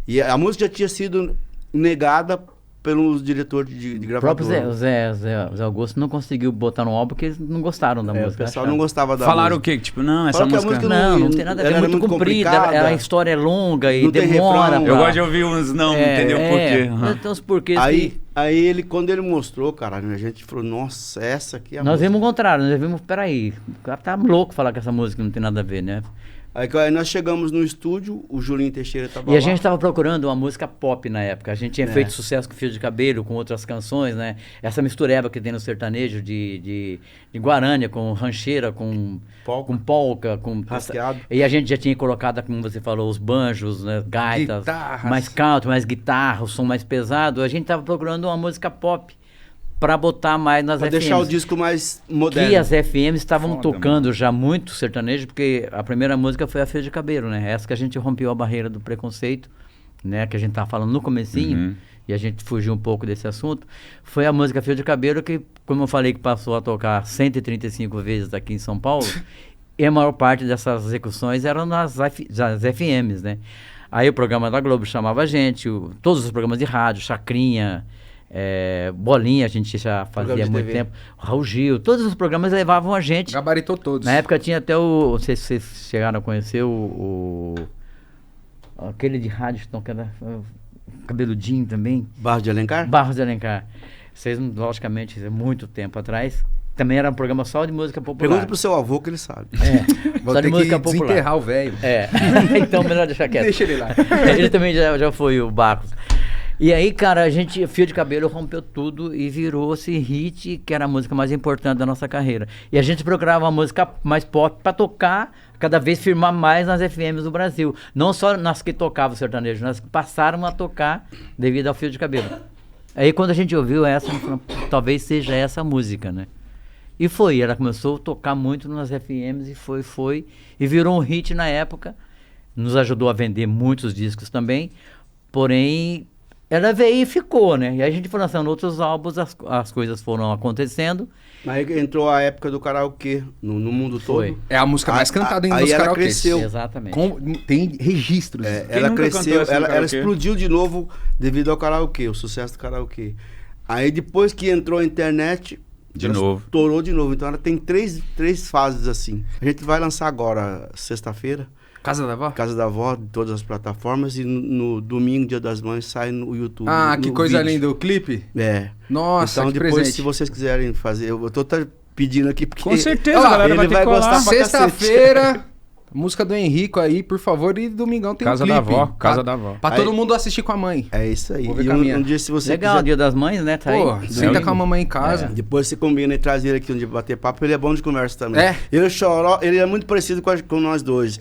E a música já tinha sido negada pelos diretores de O próprio gravadora. Zé Augusto não conseguiu botar no álbum porque eles não gostaram da O música. pessoal acharam. não gostava da Falaram o música. quê? Tipo, não, essa Falaram que a música... música Não tem nada a ver. Ela É era muito muito comprida, complicada. a história é longa e Não tem demora. refrão. Eu gosto de ouvir uns não, entendeu por quê? Então os porquês Aí Aí ele, quando ele mostrou, cara, a gente falou, nossa, essa aqui é a Nós música. vimos o contrário, nós vimos, peraí, o cara tá louco falar que essa música não tem nada a ver, né? Aí nós chegamos no estúdio, o Julinho Teixeira tava lá. E a gente tava procurando uma música pop na época. A gente tinha feito sucesso com Fio de Cabelo, com outras canções, né? Essa mistureba que tem no sertanejo de guarânia, com rancheira, com polca, com Rasqueado. E a gente já tinha colocado, como você falou, os banjos, né? Gaitas, Guitarras. mais country, mais guitarra, o som mais pesado. A gente tava procurando uma música pop para botar mais nas Pra FMs. deixar o disco mais moderno. Que as FMs estavam Foda, tocando já muito sertanejo, porque a primeira música foi a Fio de Cabelo, né? Essa que a gente rompeu a barreira do preconceito, né? Que a gente tava falando no comecinho, e a gente fugiu um pouco desse assunto. Foi a música Fio de Cabelo que, como eu falei, que passou a tocar 135 vezes aqui em São Paulo, e a maior parte dessas execuções eram nas FMs, né? Aí o programa da Globo chamava a gente, todos os programas de rádio, Chacrinha... Bolinha, a gente já fazia há muito tempo. Raul Gil, todos os programas levavam a gente. Gabaritou todos. Na época tinha até o. Não sei se vocês chegaram a conhecer aquele de rádio, então, que era cabeludinho também. Barros de Alencar? Barros de Alencar. Vocês, logicamente, muito tempo atrás. Também era um programa só de música popular. Pergunta pro seu avô que ele sabe. Vou só de ter música que popular. desenterrar o velho. Então melhor deixar quieto. Deixa ele lá. Ele também já foi o Bacos. E aí, cara, a gente, Fio de Cabelo rompeu tudo e virou-se hit, que era a música mais importante da nossa carreira. E a gente procurava uma música mais pop pra tocar, cada vez firmar mais nas FMs do Brasil. Não só nas que tocavam sertanejo, nas que passaram a tocar devido ao Fio de Cabelo. Aí quando a gente ouviu essa, a gente falou, talvez seja essa a música, né? E foi, ela começou a tocar muito nas FMs e foi, e virou um hit na época. Nos ajudou a vender muitos discos também, porém... Ela veio e ficou, né? E aí a gente foi lançando outros álbuns, as coisas foram acontecendo. Aí entrou a época do karaokê no mundo Foi. todo. É a música mais cantada ainda aí dos ela karaokês. cresceu. Exatamente. Tem registros. Ela nunca cresceu, cantou essa no ela karaokê? explodiu de novo devido ao karaokê, o sucesso do karaokê. Aí depois que entrou a internet, De ela novo. estourou de novo. Então ela tem três fases assim. A gente vai lançar agora, sexta-feira, Casa da Avó? Casa da Avó, de todas as plataformas, e no domingo, Dia das Mães, sai no YouTube. Ah, que no coisa vídeo. linda, o clipe? É. Nossa, Então que depois, presente. se vocês quiserem fazer, eu tô pedindo aqui porque... Com certeza, Olha lá, a galera ele vai ter vai que colar. gostar pra Sexta-feira, música do Henrico aí, por favor, e domingão tem Casa um da clipe. Avó, Casa da Avó. Pra Aí- todo mundo assistir com a mãe. É isso aí. Vou ver E com a minha. um dia, se você Legal, quiser... Dia das Mães, né? Tá aí. Pô, senta com a mamãe em casa. Depois você combina e traz ele aqui um dia pra bater papo, ele é bom de conversa também. É? Ele chorou, ele é muito parecido com nós dois.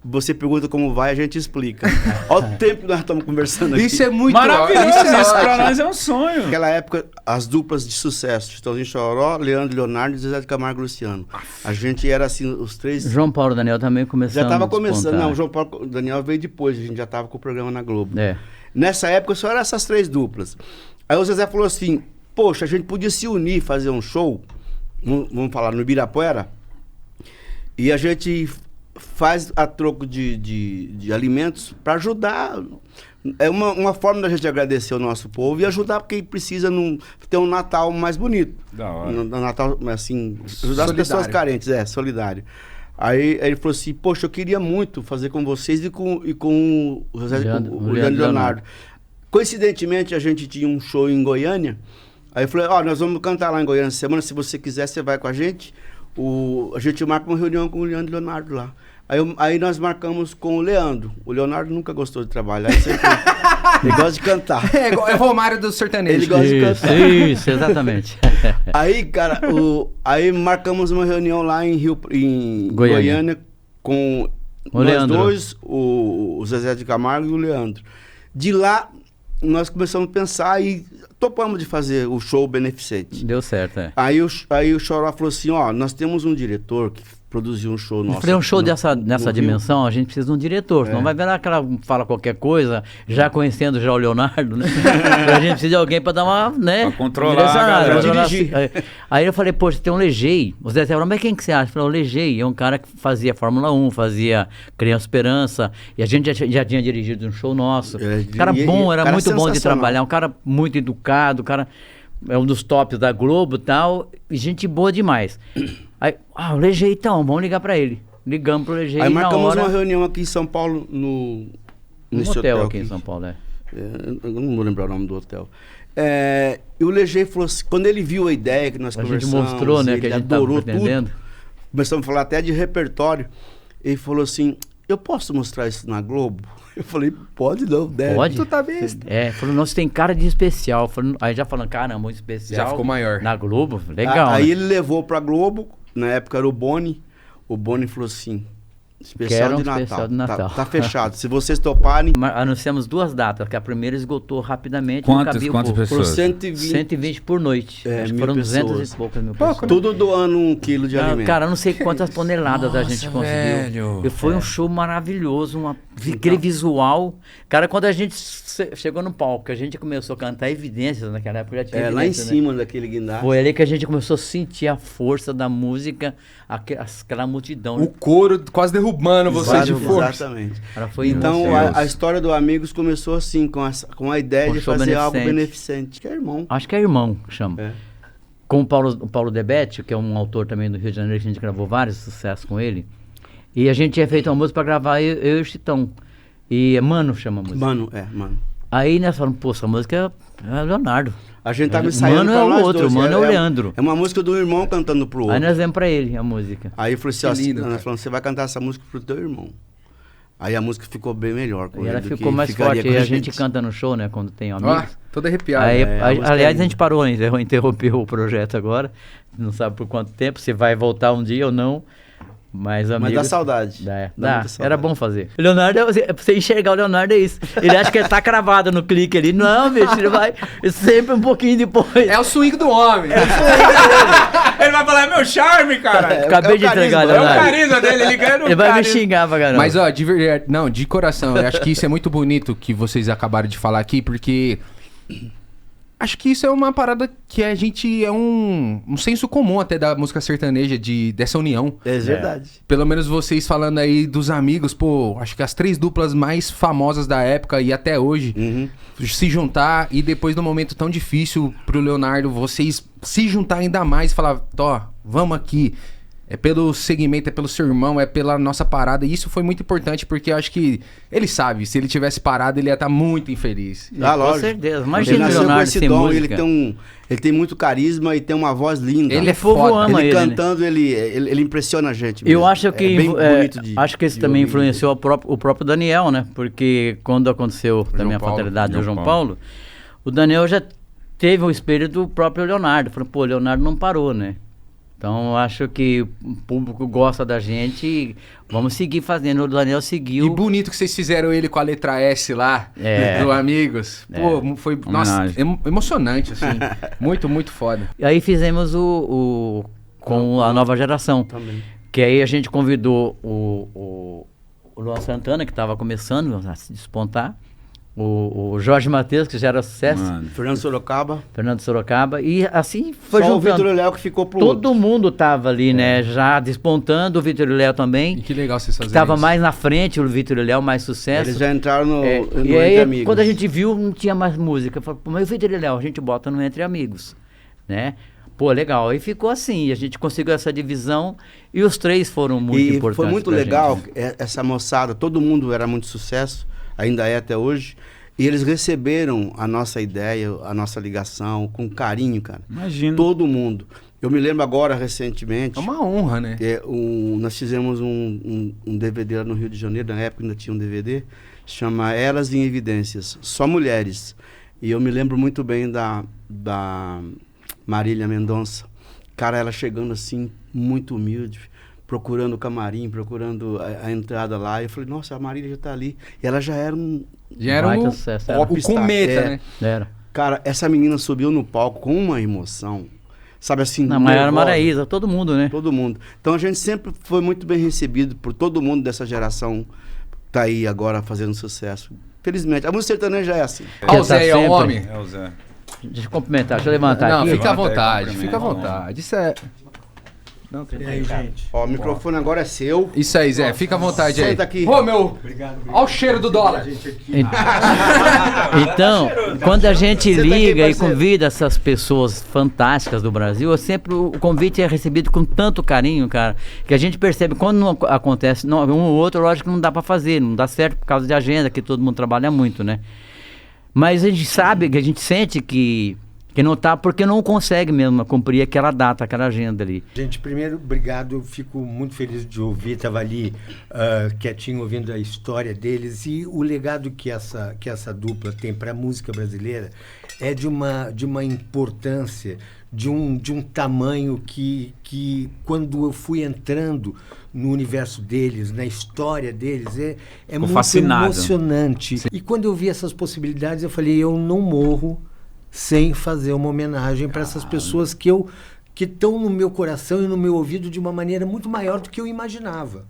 Você pergunta como vai, a gente explica. Olha o tempo que nós estamos conversando aqui. Isso é muito Maravilhoso, isso isso pra ótimo. nós é um sonho. Naquela época, as duplas de sucesso, Chitãozinho Choró, Leandro Leonardo e Zezé de Camargo e Luciano. A gente era assim, os três... João Paulo e Daniel também começaram Já estava a começando. despontar. Não, o João Paulo o Daniel veio depois, a gente já estava com o programa na Globo. É. Nessa época só eram essas três duplas. Aí o Zezé falou assim, poxa, a gente podia se unir, fazer um show, vamos falar, no Ibirapuera, e a gente faz a troco de alimentos para ajudar. É uma forma da gente agradecer o nosso povo e ajudar quem precisa ter um Natal mais bonito. Da hora. Um Natal, assim, ajudar as Solidário. pessoas carentes, solidário. Aí ele falou assim, poxa, eu queria muito fazer com vocês e com o Leandro Leonardo. Coincidentemente, a gente tinha um show em Goiânia. Aí eu falei, nós vamos cantar lá em Goiânia essa semana, se você quiser, você vai com a gente. A gente marca uma reunião com o Leandro Leonardo lá. Aí nós marcamos com o Leandro. O Leonardo nunca gostou de trabalhar, ele gosta de cantar. É igual é Romário do sertanejo. Ele gosta de cantar. Isso, exatamente. Aí, cara, aí marcamos uma reunião lá em Goiânia com nós Leandro. dois, o Zezé de Camargo e o Leandro. De lá, nós começamos a pensar e topamos de fazer o show beneficente. Deu certo, é. Aí o Choró falou assim, nós temos um diretor que produziu um show nosso. Fazer um show no nessa Rio. dimensão, a gente precisa de um diretor. Senão vai ver lá que ela fala qualquer coisa, já conhecendo já o Leonardo, né? A gente precisa de alguém pra dar uma, né? Pra controlar direcionada, a galera. controlar Dirigir. Aí eu falei, poxa, tem um Legei. O Zé falou, mas quem que você acha? Eu falei, o Legei é um cara que fazia Fórmula 1, fazia Criança Esperança, e a gente já tinha dirigido um show nosso. Um cara bom, era cara muito bom de sensacional. trabalhar, um cara muito educado, um cara é um dos tops da Globo e tal, e gente boa demais. Aí, o Legei, então, vamos ligar pra ele. Ligamos pro Legei Aí na marcamos hora. uma reunião aqui em São Paulo, Um nesse hotel aqui em São Paulo, né? Eu não vou lembrar o nome do hotel. E o Leger falou assim, quando ele viu a ideia que nós conversamos... A gente mostrou, né, que a gente adorou tava pretendendo. tudo. Começamos a falar até de repertório. Ele falou assim, eu posso mostrar isso na Globo? Eu falei, pode não, deve. Pode? Tu tá besta. Falou, não, você tem cara de especial. Falou, aí já falando, caramba, muito especial. Já ficou maior. Na Globo, legal. Aí né? ele levou pra Globo, na época era o Boni. O Boni falou assim, especial de Natal. Especial de Natal. Tá fechado. Se vocês toparem... Anunciamos 2 datas, que a primeira esgotou rapidamente. Quantas por pessoas? 120 por noite. Acho que foram 200 e poucas mil pessoas. Tudo doando 1 quilo de alimento. Cara, eu não sei quantas toneladas a gente conseguiu. velho. E foi um show maravilhoso, aquele visual. Cara, quando a gente chegou no palco, que a gente começou a cantar Evidências, naquela época já tinha Lá em Evidências, cima daquele guindaste. Foi ali que a gente começou a sentir a força da música, aquela multidão. O coro quase derrubando vocês de força. Exatamente. Cara, foi Então emocionante. a história do Amigos começou assim, com a ideia Um de show fazer algo beneficente. beneficente, que é irmão. Acho que é irmão que chama. É. Com o Paulo Debete, que é um autor também do Rio de Janeiro, que a gente gravou vários sucessos com ele. E a gente tinha feito uma música pra gravar eu e o Chitão. E Mano chama a música. Mano. Aí nós falamos, pô, essa música é Leonardo. A gente tava ensaiando Mano pra é o nós outro, dois. Mano é o Leandro. É uma música do irmão cantando pro outro. Aí nós demos pra ele a música. Aí eu falei assim, ó, Que lindo, nós cara. falamos, você vai cantar essa música pro teu irmão. Aí a música ficou bem melhor com E ele ela do ficou que mais ficaria forte. com E a gente canta no show, né, quando tem Ó, amigos. todo arrepiado. Aí, a música aliás, é a gente parou, interrompeu o projeto agora. Não sabe por quanto tempo, se vai voltar um dia ou não. Mas amigos... Mas dá saudade. Dá, muita saudade. era bom fazer. O Leonardo, pra você enxergar o Leonardo é isso. Ele acha que ele tá cravado no clique ali. Não, bicho, ele vai sempre um pouquinho depois. É o swing do homem. Ele vai falar, é meu charme, cara. Acabei de entregar, Leonardo. carisma dele, ele ganha no Ele vai me carisma. xingar pra caramba. Mas, ó, de verdade, não, de coração, eu acho que isso é muito bonito que vocês acabaram de falar aqui, porque acho que isso é uma parada que a gente é um senso comum até da música sertaneja, dessa união. É verdade. Pelo menos vocês falando aí dos amigos, pô, acho que as 3 duplas mais famosas da época e até hoje, se juntar e depois de um momento tão difícil pro Leonardo, vocês se juntar ainda mais e falar, ó, vamos aqui. É pelo segmento, é pelo seu irmão, é pela nossa parada. E isso foi muito importante, porque eu acho que ele sabe, se ele tivesse parado, ele ia estar muito infeliz. Ah, Com lógico. certeza. Ele Imagina o nasceu com Leonardo esse sem dom, música. ele tem muito carisma e tem uma voz linda. Ele é O povo foda. ama Ele ele, né? cantando, ele impressiona a gente Eu mesmo. acho que, é bem bonito de, acho que isso de também ouvir. influenciou o próprio Daniel, né? Porque quando aconteceu também a Paulo, fatalidade do João João Paulo, o Daniel já teve o espelho do próprio Leonardo. Falou, pô, o Leonardo não parou, né? Então eu acho que o público gosta da gente, vamos seguir fazendo. O Daniel seguiu. E bonito que vocês fizeram ele com a letra S lá, do Amigos. Pô, foi, nossa, emocionante, assim. Muito, muito foda. E aí fizemos com a nova geração. Também. Que aí a gente convidou o Luan Santana, que estava começando a se despontar. O Jorge Mateus, que já era sucesso. Mano. Fernando Sorocaba. Fernando Sorocaba. E assim foi Só o juntando. Vitor Léo que ficou pro Todo outro. mundo tava ali, né? Já despontando. O Vitor Léo E também. que legal vocês Que fazerem tava isso. mais na frente, o Vitor Léo, mais sucesso. Eles já entraram no É, no e Entre aí, Amigos. quando a gente viu, não tinha mais música. Falei, pô, mas o Vitor Léo, a gente bota no Entre Amigos, né? Pô, legal. E ficou assim, a gente conseguiu essa divisão e os 3 foram muito E importantes. foi muito pra legal, gente. essa moçada, todo mundo era muito sucesso, ainda é até hoje. E eles receberam a nossa ideia, a nossa ligação, com carinho, cara. Imagina. Todo mundo. Eu me lembro agora, recentemente, É uma honra, né? nós fizemos um DVD lá no Rio de Janeiro, na época ainda tinha um DVD, chama Elas em Evidências, só mulheres. E eu me lembro muito bem da Marília Mendonça. Cara, ela chegando assim, muito humilde, procurando o camarim, procurando a entrada lá. E eu falei, nossa, a Marília já tá ali. E ela já era um... Já era Baita o sucesso, era. o cometa, É. né? Era. Cara, essa menina subiu no palco com uma emoção, sabe assim, Na Maiara nervosa. Maraíza, todo mundo, né? Todo mundo. Então a gente sempre foi muito bem recebido por todo mundo dessa geração que tá aí agora fazendo sucesso. Felizmente. A música sertaneja é assim. Ah, o Tá Zé é o sempre. homem. É o Zé. Deixa eu cumprimentar, deixa eu levantar Não, aqui. fica à Levanta aí, vontade, cumprimenta. fica à vontade. Isso é... Ó, o microfone agora é seu. Isso aí, Zé, fica à vontade aí. Senta aqui. Ô, meu, olha o cheiro do dólar. Então, quando a gente Senta aqui, liga e parceiro. convida essas pessoas fantásticas do Brasil, o convite é recebido com tanto carinho, cara, que a gente percebe quando não acontece, um ou outro, lógico que não dá pra fazer, não dá certo por causa de agenda, que todo mundo trabalha muito, né? Mas a gente sabe, que a gente sente que não tá porque não consegue mesmo cumprir aquela data, aquela agenda ali. Gente, primeiro, obrigado. Eu fico muito feliz de ouvir. Estava ali quietinho ouvindo a história deles. E o legado que essa dupla tem para a música brasileira é de uma importância, de um tamanho que quando eu fui entrando no universo deles, na história deles, é muito fascinado. Emocionante. Sim. E quando eu vi essas possibilidades, eu falei, eu não morro sem fazer uma homenagem para essas pessoas que estão no meu coração e no meu ouvido de uma maneira muito maior do que eu imaginava.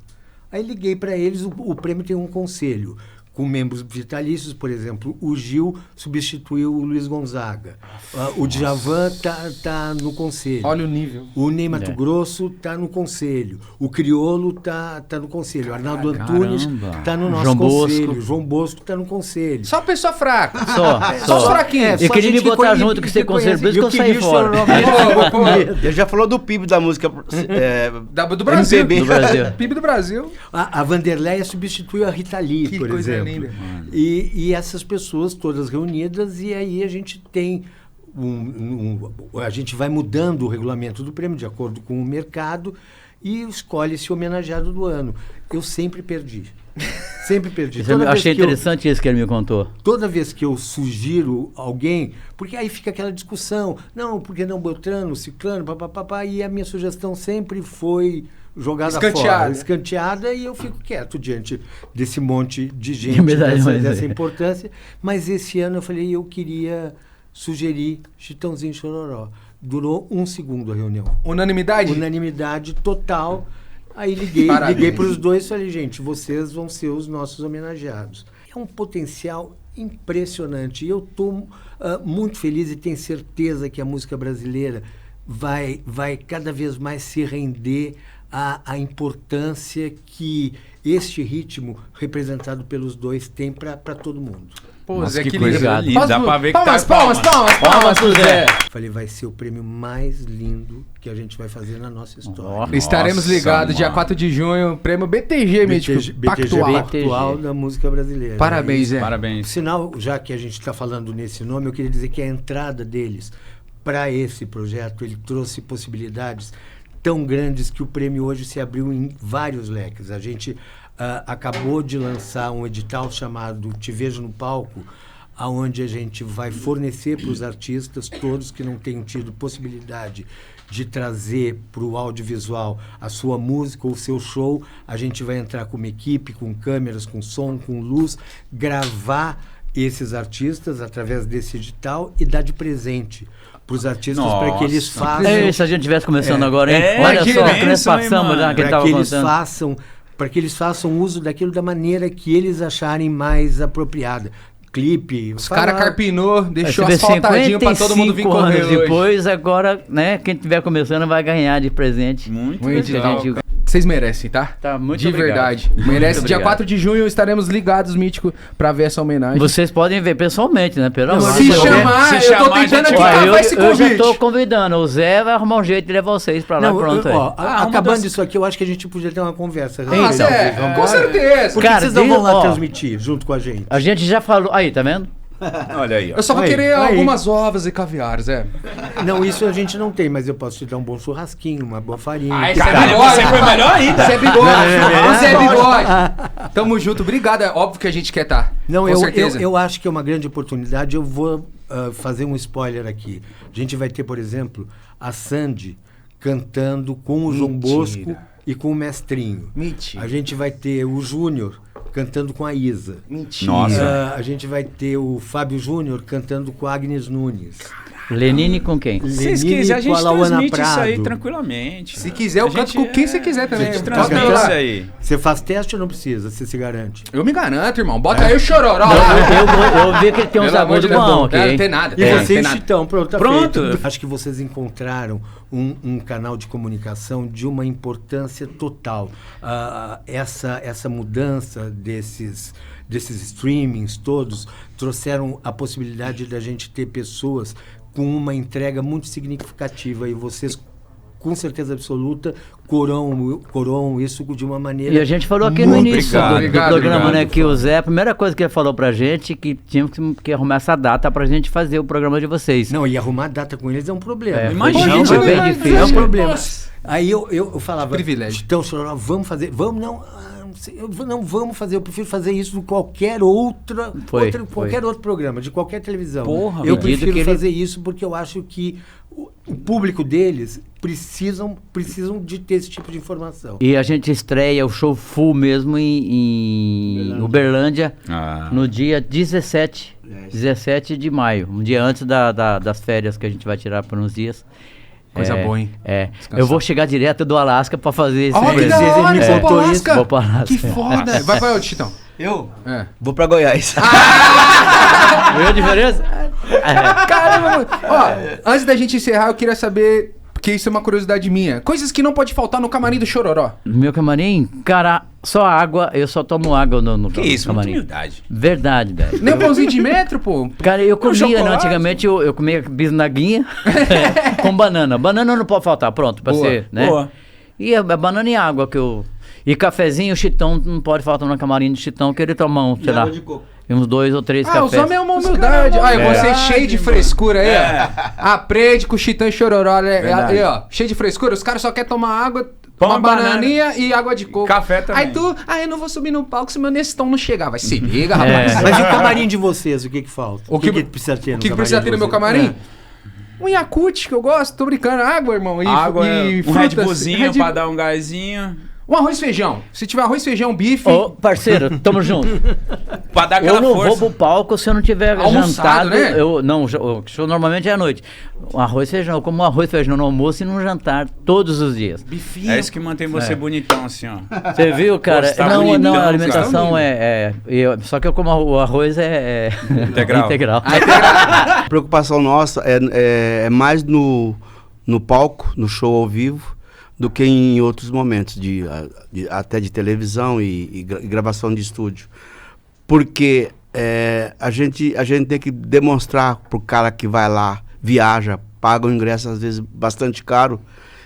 Aí liguei para eles, o prêmio tem um conselho, com membros vitalícios, por exemplo, o Gil substituiu o Luiz Gonzaga, o Djavan tá no conselho. Olha o nível. O Ney Mato Grosso tá no conselho, o Criolo tá no conselho, o Arnaldo Antunes tá no nosso conselho, o João Bosco tá no conselho. Só pessoa fraca. Só os fraquinhos. Eu queria me botar junto com esse conselho, por isso que eu saí fora. Ele já falou do PIB da música do Brasil. MPB. Do Brasil. PIB do Brasil. A Vanderleia substituiu a Rita Lee, Que por coisa exemplo. linda. E essas pessoas todas reunidas, e aí a gente tem a gente vai mudando o regulamento do prêmio de acordo com o mercado e escolhe-se o homenageado do ano. Eu sempre perdi. Sempre perdi. Eu achei interessante isso que ele me contou. Toda vez que eu sugiro alguém, porque aí fica aquela discussão, não, porque não Beltrano, Ciclano, papapá, e a minha sugestão sempre foi jogada fora, escanteada, e eu fico quieto diante desse monte de gente, dessa importância. Mas esse ano eu falei, eu queria sugerir Chitãozinho e Chororó. Durou 1 segundo a reunião. Unanimidade? Unanimidade total. Aí liguei para os dois e falei, gente, vocês vão ser os nossos homenageados. É um potencial impressionante. E eu estou muito feliz e tenho certeza que a música brasileira vai cada vez mais se render à importância que este ritmo, representado pelos dois, tem para todo mundo. Pô, Nossa, Zé, que que coisa lindo. Dá pra ver que palmas, tá palmas pro Zé. Falei, vai ser o prêmio mais lindo que a gente vai fazer na nossa história. Estaremos ligados, dia 4 de junho, prêmio BTG, Mítico, Pactual da música brasileira. Parabéns, Zé. Parabéns. Sinal, já que a gente está falando nesse nome, eu queria dizer que a entrada deles para esse projeto, ele trouxe possibilidades tão grandes que o prêmio hoje se abriu em vários leques. A gente acabou de lançar um edital chamado Te Vejo no Palco, onde a gente vai fornecer para os artistas, todos que não tenham tido possibilidade de trazer para o audiovisual a sua música ou o seu show, a gente vai entrar com uma equipe, com câmeras, com som, com luz, gravar esses artistas através desse edital e dar de presente para os artistas para que eles façam... Se a gente estivesse começando agora, hein? Olha só, que nós passamos já, que ele estava contando. Para que eles façam uso daquilo da maneira que eles acharem mais apropriada. Clipe. Os caras carpinou, deixou asfaltadinho para todo mundo vir correr hoje. Depois, agora, né, quem estiver começando vai ganhar de presente. Muito legal. Vocês merecem, tá? Tá, muito de obrigado. Verdade. Merece. Dia 4 de junho estaremos ligados, Mítico, pra ver essa homenagem. Vocês podem ver pessoalmente, né? Pelo amor Se de Deus. chamar, eu tô tentando aqui cavar esse convite. Eu já tô convidando. O Zé vai arrumar um jeito de levar vocês pra lá. Pronto aí. Acabando isso aqui, eu acho que a gente podia ter uma conversa. Zé, com certeza. Por que vocês não vão lá transmitir junto com a gente? A gente já falou. Aí, tá vendo? Olha aí, ó. Eu só vou querer algumas ovas e caviar, Zé. Não, isso a gente não tem, mas eu posso te dar um bom churrasquinho, uma boa farinha. Caralho, você foi melhor ainda. Zé Bigode. Zé Bigode. Tamo junto. Obrigado. É óbvio que a gente quer estar. Não, eu acho que é uma grande oportunidade. Eu vou fazer um spoiler aqui. A gente vai ter, por exemplo, a Sandy cantando com o João Bosco e com o Mestrinho. Mentira. A gente vai ter o Júnior cantando com a Isa. Mentira. Nossa. A gente vai ter o Fábio Júnior cantando com a Agnes Nunes. Lenine com quem? Se vocês quiserem, a gente transmite isso aí tranquilamente. Se quiser, eu canto com quem você quiser também. A gente transmite isso aí. Você faz teste ou não precisa? Você se garante? Eu me garanto, irmão. Bota aí o Chororó. Eu vi que ele tem uns agudos bons aqui. Não tem nada. E vocês, Chitão, pronto. Pronto. Acho que vocês encontraram um canal de comunicação de uma importância total. Essa mudança desses streamings todos trouxeram a possibilidade da gente ter pessoas com uma entrega muito significativa, e vocês com certeza absoluta, coroam isso de uma maneira. E a gente falou aqui no muito início do programa, obrigado, né, que o Zé, a primeira coisa que ele falou pra gente, que tínhamos que arrumar essa data pra gente fazer o programa de vocês. Não, e arrumar data com eles é um problema. Imagina, foi bem difícil. É um problema. Aí eu falava, Privilégio. então, Chororó, vamos fazer, vamos não vamos fazer, eu prefiro fazer isso em qualquer qualquer outro programa, de qualquer televisão. Porra, eu pedido prefiro que ele- fazer isso porque eu acho que o público deles precisam de ter esse tipo de informação. E a gente estreia o show full mesmo em Uberlândia no dia 17 de maio, um dia antes das férias que a gente vai tirar por uns dias. Coisa boa, hein? Eu vou chegar direto do Alasca pra fazer esse Ó, que da presente. hora, você vai pro Alasca? Vou pro Alasca. Que foda. Vai, Chitão. Eu É. vou pra Goiás. Viu a diferença? Caramba, mano. Ó, antes da gente encerrar, eu queria saber, porque isso é uma curiosidade minha. Coisas que não pode faltar no camarim do Chororó. No meu camarim, cara, só água, eu só tomo água no Que isso, muita camarim. humildade. Verdade, velho. Nem um pãozinho de metro, pô. Cara, eu comia, né? chocolate. Antigamente eu comia bisnaguinha com banana. Banana não pode faltar, pronto, pra Boa, ser, né? boa. E a banana e água que eu... E cafezinho, Chitão, não pode faltar no camarim do Chitão, que ele toma sei lá, uns 2 ou 3 Os cafés. homens é uma humildade. Olha, você cheio de frescura aí, ó. Aprende com o Chitão e Chororó. Aí, ó, cheio de frescura. Os caras só querem tomar água, Toma uma bananinha e água de coco. Café também. Aí tu, eu não vou subir no palco se meu Nestão não chegar. Vai se liga, rapaz. Mas e o camarim de vocês, o que falta? O que precisa ter O que precisa ter no meu de camarim? vocês? Um Yakult que eu gosto, tô brincando. Água, irmão. Água, e um Red frutas. Bullzinho pra dar um gásinho. Um arroz e feijão. Se tiver arroz, feijão, bife. Ô, parceiro, tamo junto. Pra dar aquela Eu não força. vou pro palco se eu não tiver Almoçado, jantado. né? O show normalmente é à noite. Um arroz e feijão, eu como um arroz e feijão no almoço e num jantar todos os dias. Bifinho. É isso que mantém você bonitão, assim, ó. Você viu, cara? Pô, você tá não, bonitão, a alimentação cara. só que eu como o arroz integral. A preocupação nossa é mais no palco, no show ao vivo, do que em outros momentos, até de televisão e gravação de estúdio. Porque a gente tem que demonstrar pro cara que vai lá, viaja, paga o ingresso às vezes bastante caro,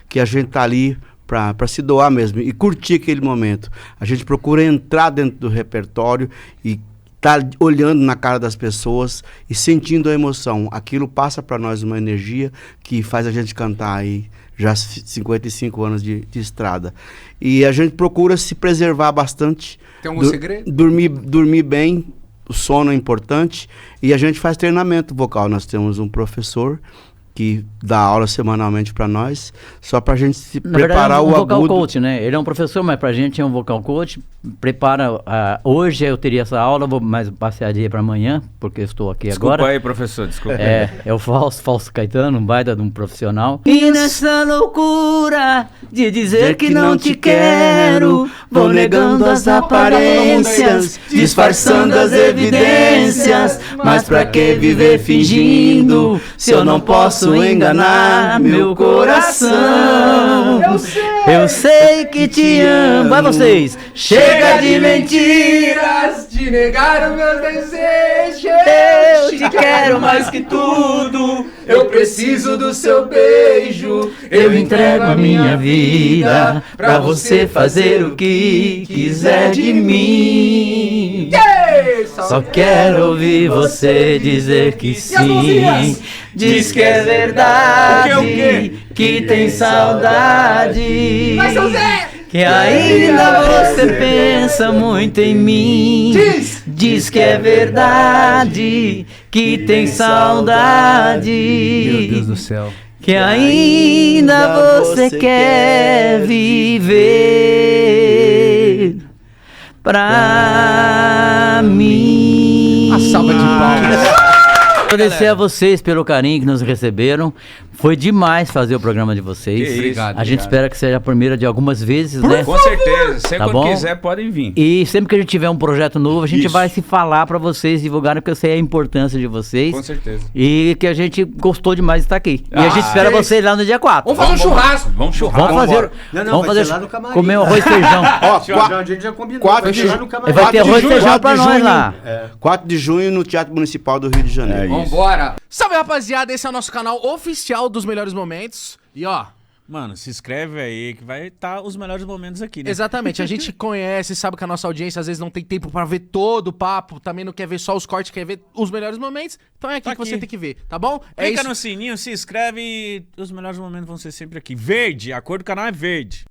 que a gente tá ali para se doar mesmo e curtir aquele momento. A gente procura entrar dentro do repertório e tá olhando na cara das pessoas e sentindo a emoção. Aquilo passa para nós uma energia que faz a gente cantar aí já 55 anos de estrada. E a gente procura se preservar bastante. Tem algum segredo? Dormir bem, o sono é importante. E a gente faz treinamento vocal. Nós temos um professor que dá aula semanalmente para nós, só para a gente se Na preparar verdade, é um o vocal agudo. coach, né? Ele é um professor, mas pra gente é um vocal coach. Prepara. Hoje eu teria essa aula, vou mais passear dia pra amanhã, porque eu estou aqui Desculpa agora. aí, professor, desculpa. É o Fausto Caetano, um baita de um profissional. E nessa loucura de dizer que não te quero, vou negando as aparências, disfarçando as evidências. Mas pra que viver fingindo, se eu não posso enganar meu coração? Eu sei que te amo. Vai vocês! Chega de mentiras! De negar os meus desejos. Eu te quero mais que tudo. Eu preciso do seu beijo. Eu entrego a minha vida pra você fazer o que quiser de mim. Só quero ouvir você dizer que sim. Diz que é verdade, que tem saudade. Que ainda você pensa muito em mim. Diz que é verdade, que tem saudade. Meu Deus do céu. Que ainda você quer viver pra mim. Uma salva de palmas. Agradecer a vocês pelo carinho que nos receberam. Foi demais fazer o programa de vocês. Que isso, obrigado, A gente espera que seja a primeira de algumas vezes, né? Com certeza. Se Tá quando bom? quiser, podem vir. E sempre que a gente tiver um projeto novo, a gente Isso. vai se falar pra vocês, divulgar, porque eu sei a importância de vocês. Com certeza. E que a gente gostou demais de estar aqui. E a gente espera é isso. vocês lá no dia 4. Vamos fazer um churrasco. Vamos churrasco. Vamos fazer. Não, vamos vai fazer ser lá no camarim. comer um arroz e feijão. Ó, A gente já combinou. 4 vai ser lá no camarim. Vai ter arroz e feijão 4 pra de nós junho, lá. 4 de junho no Teatro Municipal do Rio de Janeiro. Vambora. Salve, rapaziada. Esse é o nosso canal oficial dos melhores momentos. E ó, Mano, se inscreve aí que vai estar os melhores momentos aqui, né? Exatamente, a gente conhece, sabe que a nossa audiência às vezes não tem tempo pra ver todo o papo, também não quer ver só os cortes, quer ver os melhores momentos, então é aqui que você tem que ver, tá bom? Clica no sininho, se inscreve e os melhores momentos vão ser sempre aqui. Verde, a cor do canal é verde.